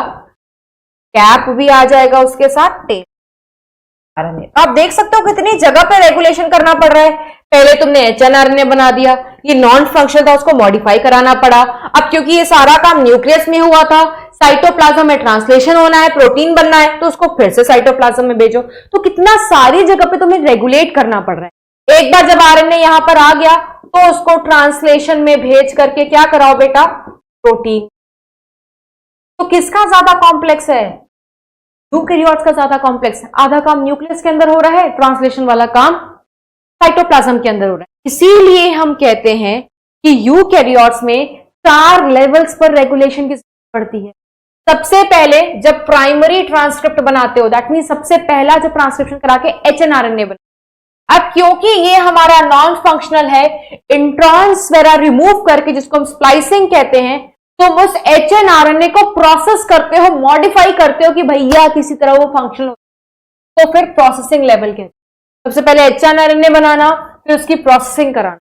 कैप भी आ जाएगा उसके साथ, टेल। आप देख सकते हो कितनी जगह पे रेगुलेशन करना पड़ रहा है। पहले तुमने एचएनआरएनए बना दिया, ये नॉन फंक्शनल था, उसको मॉडिफाई कराना पड़ा। अब क्योंकि ये सारा काम न्यूक्लियस में हुआ था, साइटोप्लाज्म में ट्रांसलेशन होना है, प्रोटीन बनना है, तो उसको फिर से साइटोप्लाज्म में भेजो। तो कितना सारी जगह पे तुम्हें रेगुलेट करना पड़ रहा है। एक बार जब आरएनए यहां पर आ गया तो उसको ट्रांसलेशन में भेज करके क्या कराओ बेटा, प्रोटीन। तो किसका ज्यादा कॉम्प्लेक्स है, यूकैरियोट्स का ज्यादा कॉम्प्लेक्स है। आधा काम न्यूक्लियस के अंदर हो रहा है, ट्रांसलेशन वाला काम साइटोप्लाज्म के अंदर हो रहा है। इसीलिए हम कहते हैं कि यूकैरियोट्स में 4 लेवल्स पर रेगुलेशन की जरूरत पड़ती है। सबसे पहले जब प्राइमरी ट्रांसक्रिप्ट बनाते हो, दैट मीन सबसे पहला जब ट्रांसक्रिप्शन करा के एचएनआरएनए बना। अब क्योंकि ये हमारा नॉन फंक्शनल है, इंट्रॉन्स वगैरह रिमूव करके, जिसको हम स्प्लाइसिंग कहते हैं, तुम उस एचएनआरएनए को प्रोसेस करते हो, मॉडिफाई करते हो कि भैया किसी तरह वो फंक्शनल हो, तो फिर प्रोसेसिंग लेवल कहते हैं। सबसे पहले एचएनआरएनए बनाना, फिर उसकी प्रोसेसिंग कराना।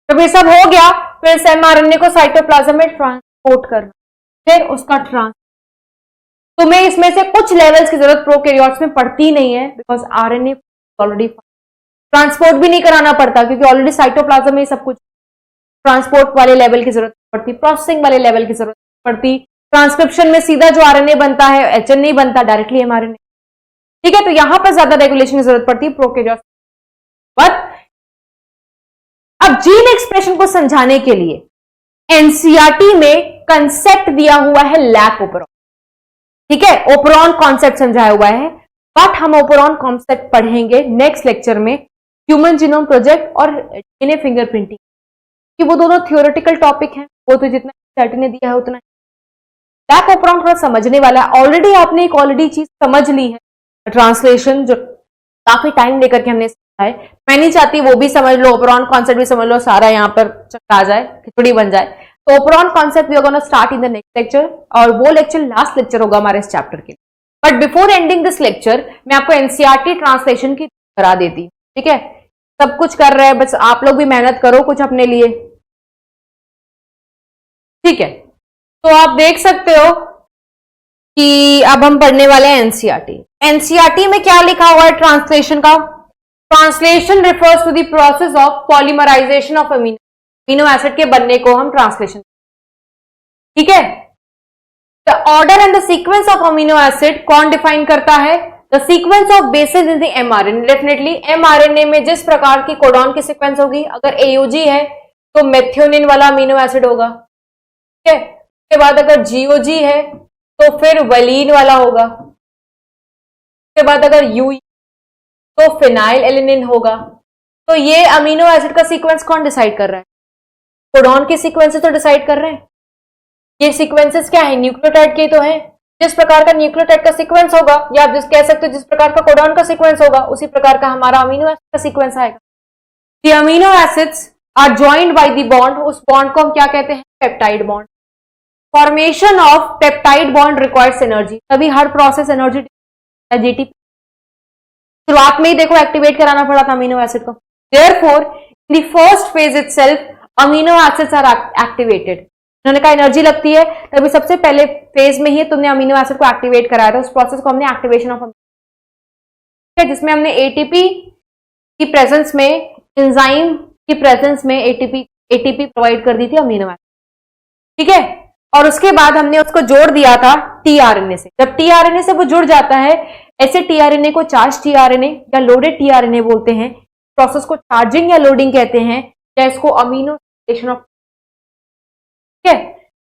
जब ये सब हो गया, फिर इस एमआरएनए को साइटोप्लाज्म में ट्रांसपोर्ट करना, फिर उसका ट्रांस। तुम्हें इसमें से कुछ लेवल्स की जरूरत प्रोकैरियोट्स में पड़ती नहीं है, बिकॉज आरएनए ऑलरेडी ट्रांसपोर्ट भी नहीं कराना पड़ता, क्योंकि ऑलरेडी साइटोप्लाज्म में सब कुछ। ट्रांसपोर्ट वाले लेवल की जरूरत पड़ती, प्रोसेसिंग वाले लेवल की जरूरत पड़ती। ट्रांसक्रिप्शन में सीधा जो आरएनए बनता है, एचएन नहीं बनता, डायरेक्टली एमआरएनए। ठीक है। तो यहां पर ज्यादा रेगुलेशन की जरूरत पड़ती है प्रोकैरियोट्स। बट अब जीन एक्सप्रेशन को समझाने के लिए एनसीईआरटी में कंसेप्ट दिया हुआ है लैक ओपरॉन। ठीक है, ओपरॉन कॉन्सेप्ट समझाया हुआ है। बट हम ओपरॉन कॉन्सेप्ट पढ़ेंगे नेक्स्ट लेक्चर में, ह्यूमन जीनोम प्रोजेक्ट और डीएनए फिंगरप्रिंटिंग, कि वो दोनों थियोरेटिकल टॉपिक हैं। वो तो जितना एनसीईआरटी ने दिया है उतना। लैक ओपरॉन थोड़ा समझने वाला है। ऑलरेडी आपने एक चीज समझ ली है, ट्रांसलेशन, जो काफी टाइम लेकर के हमने समझा है। मैं नहीं चाहती वो भी समझ लो, ओपरॉन कॉन्सेप्ट भी समझ लो, सारा यहाँ पर चक्का जाए, खिचड़ी बन जाए। तो operon concept we are gonna start in the next lecture, और वो लेक्चर लास्ट लेक्चर होगा हमारे इस चैप्टर के। But before ending this lecture मैं आपको एनसीईआरटी ट्रांसलेशन की करा देती। ठीक है, सब कुछ कर रहे हैं, बस आप लोग भी मेहनत करो कुछ अपने लिए। ठीक है, तो आप देख सकते हो कि अब हम पढ़ने वाले हैं एनसीईआरटी। एनसीईआरटी में क्या लिखा हुआ है ट्रांसलेशन का, translation refers to the process of polymerization of amino acid के बनने को हम ट्रांसलेशन, ठीक है। The order and the sequence of amino acid कौन डिफाइन करता है? The sequence of bases in the mRNA. Definitely mRNA में जिस प्रकार की कोडॉन की सीक्वेंस होगी, अगर एयूजी है तो मेथियोनिन वाला अमीनो एसिड होगा, ठीक है। उसके बाद अगर जीओजी है तो फिर वलीन वाला होगा, उसके बाद अगर यू तो फिनाइल एलिनिन होगा। तो ये अमीनो एसिड का सीक्वेंस कौन डिसाइड कर रहा है? कोडॉन के सीक्वेंसेस तो डिसाइड कर रहे हैं। ये सीक्वेंसेस क्या है? न्यूक्लियोटाइड के तो है। जिस प्रकार का न्यूक्लियोटाइड का सीक्वेंस होगा, या आप जिस कह सकते हो जिस प्रकार का कोडॉन का सीक्वेंस होगा, उसी प्रकार का हमारा अमीनो एसिड का सीक्वेंस आएगा। The amino acids are joined by the bond, उस बॉन्ड को हम क्या कहते हैं? Peptide bond. Formation of peptide bond requires energy, तभी हर प्रोसेस एनर्जी जीटीपी। शुरुआत में ही देखो एक्टिवेट कराना पड़ा था अमीनो एसिड को। Therefore in the first phase itself amino acids are activated. उन्होंने कहा एनर्जी लगती है, तभी सबसे पहले फेज में ही तुमने अमीनो एसिड को एक्टिवेट कराया था। उस प्रोसेस को हमने एक्टिवेशन ऑफ, जिसमें हमने एटीपी की प्रेजेंस में, एंजाइम की प्रेजेंस में एटीपी प्रोवाइड कर दी थी अमीनो एसिड, ठीक है। और उसके बाद हमने उसको जोड़ दिया था टीआरएनए से। जब टीआरएनए से वो जुड़ जाता है, ऐसे टीआरएनए को चार्ज टीआरएनए या लोडेड टीआरएनए बोलते हैं। प्रोसेस को चार्जिंग या लोडिंग कहते हैं, या इसको अमीनो स्टेशन ऑफ, ठीक है।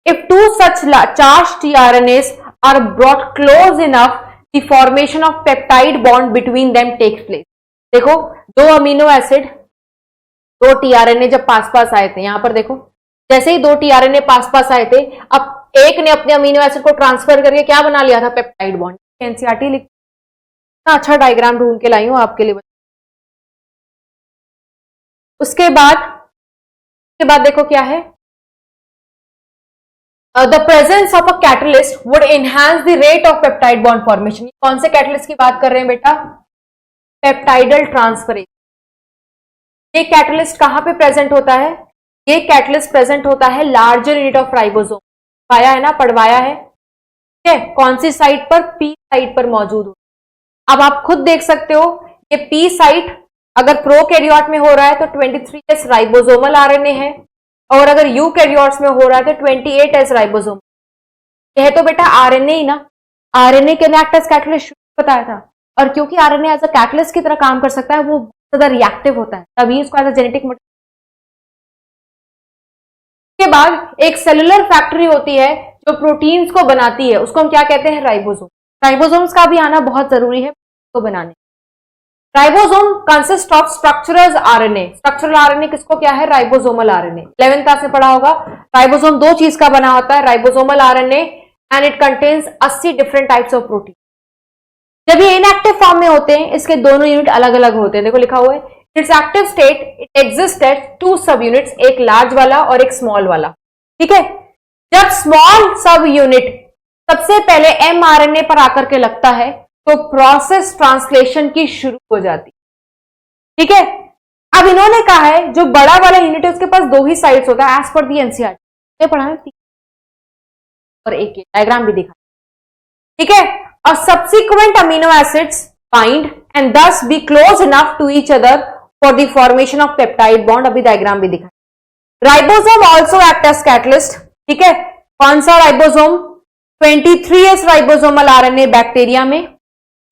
If two such charge tRNAs are brought close enough, the formation of peptide bond between them takes place. देखो दो अमीनो एसिड, दो टीआरएनए जब पास पास आए थे, यहां पर देखो जैसे ही दो टीआरएनए पास पास आए थे, अब एक ने अपने अमीनो एसिड को ट्रांसफर करके क्या बना लिया था? Peptide bond. एनसीईआरटी लिख, अच्छा डायग्राम ढूंढ के लाई हूं आपके लिए। उसके बाद देखो क्या है, the presence of a catalyst would enhance the rate of peptide bond formation. कौन से कैटलिस्ट की बात कर रहे हैं बेटा? Peptidyl transferase. ये कैटलिस्ट कहां पे प्रेजेंट होता है? ये कैटलिस्ट प्रेजेंट होता है लार्जर यूनिट ऑफ राइबोसोम। पाया है ना, पढ़वाया है, ठीक है। कौन सी साइट पर? पी साइट पर मौजूद हो। अब आप खुद देख सकते हो, ये पी साइट अगर प्रोकैरियोट में हो रहा है तो 23S राइबोसोमल आरएनए है, और अगर यूकैरियोट्स में हो रहा है तो 28S राइबोसोम। यह तो बेटा आरएनए ही ना, आरएनए के एक्ट एज कैटलिस्ट बताया था। और क्योंकि आरएनए एज अ कैटलिस्ट की तरह काम कर सकता है, वो ज्यादा रिएक्टिव होता है, तभी इसको एज अ जेनेटिक मटेरियल। के बाद एक सेलुलर फैक्ट्री होती है जो प्रोटीन्स को बनाती है, उसको हम क्या कहते हैं? राइबोसोम। राइबोसोम्स का भी आना बहुत जरूरी है को बनाने। Ribosome consist of structural RNA. Structural RNA किसको क्या है? Ribosomal RNA. 11th क्लास में पढ़ा होगा। राइबोसोम दो चीज का बना होता है, ribosomal RNA and it contains 80 different types of protein. जब ये इनएक्टिव फॉर्म में होते हैं, इसके दोनों यूनिट अलग अलग होते हैं। देखो लिखा हुआ है, it's active state it exist at 2 सब यूनिट्स, एक लार्ज वाला और एक स्मॉल वाला, ठीक है। जब स्मॉल सब यूनिट सबसे पहले एमआरएनए पर आकर के लगता है, तो प्रोसेस ट्रांसलेशन की शुरू हो जाती, ठीक है। अब इन्होंने कहा है जो बड़ा वाला यूनिट है उसके पास 2 ही साइड्स होता है एज पर दी एनसीईआरटी। पढ़ा है, और एक डायग्राम भी दिखा, ठीक है। और subsequent amino acids bind and thus be close enough to each other for the formation of peptide bond. अभी डायग्राम भी दिखा। Ribosome also act as catalyst, ठीक है। कौन सा ribosome? 23S ribosomal RNA bacteria में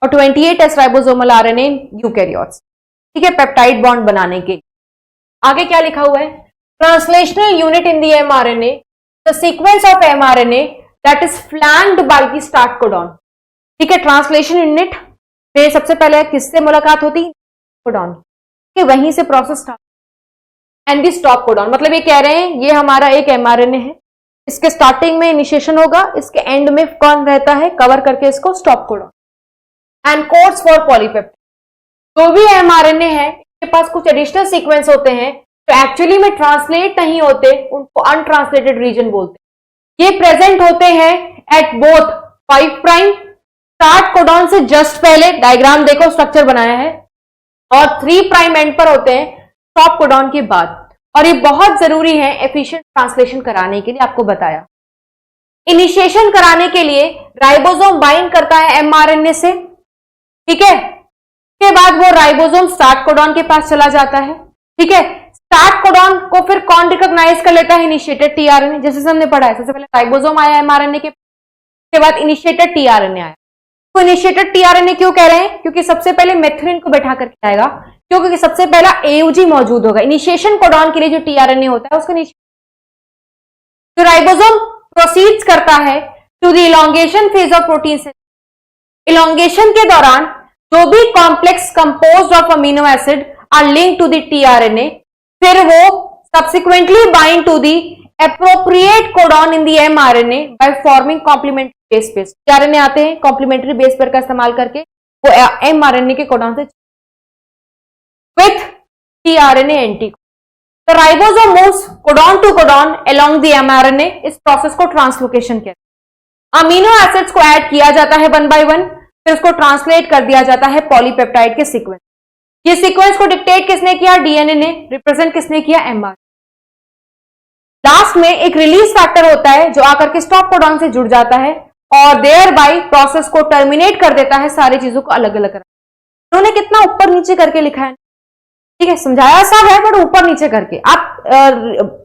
और 28S राइबोसोमल आरएनए यूकैरियोट्स, ठीक है, पेप्टाइड बॉन्ड बनाने के लिए। आगे क्या लिखा हुआ है? Translational unit in the mRNA, the sequence of mRNA that is flanked by the start codon, ठीक है। ट्रांसलेशन यूनिट में सबसे पहले किससे मुलाकात होती? कोडॉन के, वहीं से process start. And the stop codon, मतलब ये कह रहे हैं ये हमारा एक एमआरएनए है, इसके स्टार्टिंग में इनिशिएशन होगा, इसके एंड में कौन रहता है कवर करके इसको? Stop codon. And codes for polypeptide. जो भी एमआरएनए है इसके पास कुछ एडिशनल सीक्वेंस होते हैं जो एक्चुअली में ट्रांसलेट नहीं होते, उनको अनट्रांसलेटेड रीजन बोलते हैं। ये प्रेजेंट होते हैं at both 5 prime start codon से जस्ट पहले, डायग्राम देखो स्ट्रक्चर बनाया है, और 3 प्राइम एंड पर होते हैं स्टॉप कोडॉन के बाद। और ये बहुत जरूरी है एफिशिएंट ट्रांसलेशन कराने के लिए, आपको बताया। इनिशिएशन कराने के लिए राइबोसोम बाइंड करता है एमआरएनए से, ठीक है। इसके बाद बाद वो राइबोसोम स्टार्ट कोडॉन के पास चला जाता है, ठीक है। स्टार्ट कोडॉन को फिर कौन रिकॉग्नाइज कर लेता है? इनिशिएटेड टीआरएनए, जैसे हमने पढ़ा है। सबसे पहले राइबोसोम आया एमआरएनए के बाद इनिशिएटेड टीआरएनए आया। तो इनिशिएटेड टीआरएनए क्यों कह रहे हैं? क्योंकि सबसे पहले मेथिओनिन को बैठा करके आएगा, क्योंकि सबसे पहला एयूजी मौजूद होगा। इनिशिएशन कोडॉन के लिए जो टीआरएनए होता है उसको तो राइबोसोम प्रोसीड्स करता है to the elongation phase of protein synthesis. Elongation के दौरान जो भी complex composed of amino acid are link to the tRNA, फिर वो subsequently bind to the appropriate codon in the mRNA by forming complementary base pair. TRNA आते हैं complementary base pair का इस्तेमाल करके वो एमआरएनए के कोडॉन से with tRNA anti. The ribosome moves codon to codon along the mRNA। इस process को ट्रांसलोकेशन कहते हैं। अमीनो एसिड्स को ऐड किया जाता है वन बाय वन, फिर उसको ट्रांसलेट कर दिया जाता है पॉलीपेप्टाइड के सीक्वेंस। ये सीक्वेंस को डिक्टेट किसने किया? डीएनए ने। रिप्रेजेंट किसने किया? एमआरएनए। लास्ट में एक रिलीज फैक्टर होता है जो आकर के स्टॉप कोडॉन से जुड़ जाता है और देयर बाय प्रोसेस को टर्मिनेट कर देता है, सारी चीजों को अलग अलग कर। उन्होंने कितना ऊपर नीचे करके लिखा है, ठीक है, समझाया सब है बट ऊपर नीचे करके। आप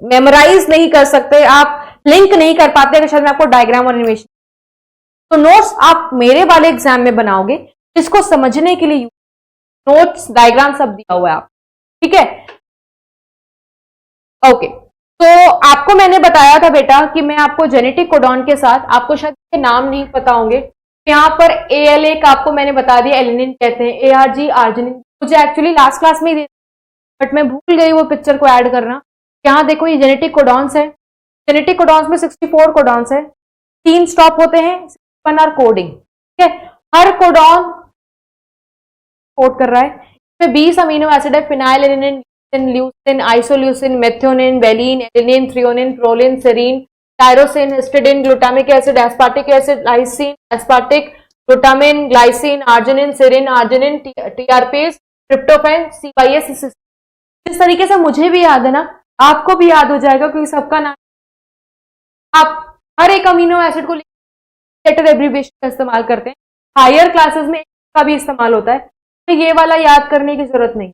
मेमोराइज नहीं कर सकते, आप लिंक नहीं कर पाते अगर शायद मैं आपको डायग्राम और एनिमेशन। तो नोट्स आप मेरे वाले एग्जाम में बनाओगे, इसको समझने के लिए नोट्स डायग्राम सब दिया हुआ है आप, ठीक है। ओके, तो आपको मैंने बताया था बेटा कि मैं आपको जेनेटिक कोडॉन के साथ, आपको शायद के नाम नहीं पता होंगे, यहाँ पर एएलए का आपको मैंने बता दिया, एलिनिन कहते हैं, एआरजी आर्जिनिन। मुझे एक्चुअली लास्ट क्लास में ही बट मैं भूल गई वो पिक्चर को ऐड करना। यहाँ देखो ये जेनेटिक कोडॉन्स है। जेनेटिक कोडॉन्स में 64 कोडॉन्स है, 3 स्टॉप होते हैं, 1 आर कोडिंग, ठीक है। हर कोडॉन कोड कर रहा है। इसमें 20 अमीनो एसिड है, phenylalanine, leucine, isoleucine, methionine, valine, alanine, threonine, proline, serine, tyrosine, histidine, glutamic acid, aspartic acid, lysine, aspartic, glutamine, glycine, arginine, serine, arginine, TRPs, tryptophan, CYS। इस तरीके से मुझे भी याद है ना, आपको भी याद हो जाएगा क्योंकि सबका नाम। आप हर एक अमीनो एसिड को लेटर एब्रीविएशन का इस्तेमाल करते हैं। हायर क्लासेस में का भी इस्तेमाल होता है, तो ये वाला याद करने की जरूरत नहीं,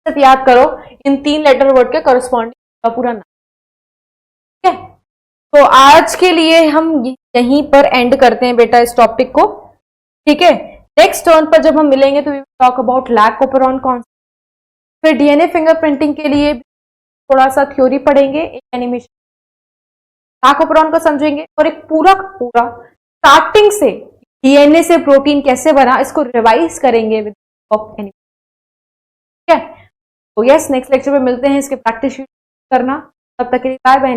सिर्फ याद करो इन 3 लेटर वर्ड के करस्पॉन्डिंग का पूरा नाम, ठीक है। तो आज के लिए हम यहीं पर एंड करते हैं बेटा इस टॉपिक को, ठीक है। नेक्स्ट टर्न पर जब हम मिलेंगे तो we will talk about lac operon concept, फिर डीएनए फिंगरप्रिंटिंग के लिए थोड़ा सा थ्योरी पढ़ेंगे, एक एनिमेशन लैक ओपेरॉन को समझेंगे और एक पूरा स्टार्टिंग से डीएनए से प्रोटीन कैसे बना इसको रिवाइज करेंगे विद एनिमेशन, ठीक है। तो यस, नेक्स्ट लेक्चर में मिलते हैं, इसके प्रैक्टिस करना। तब तक के लिए बाय बाय।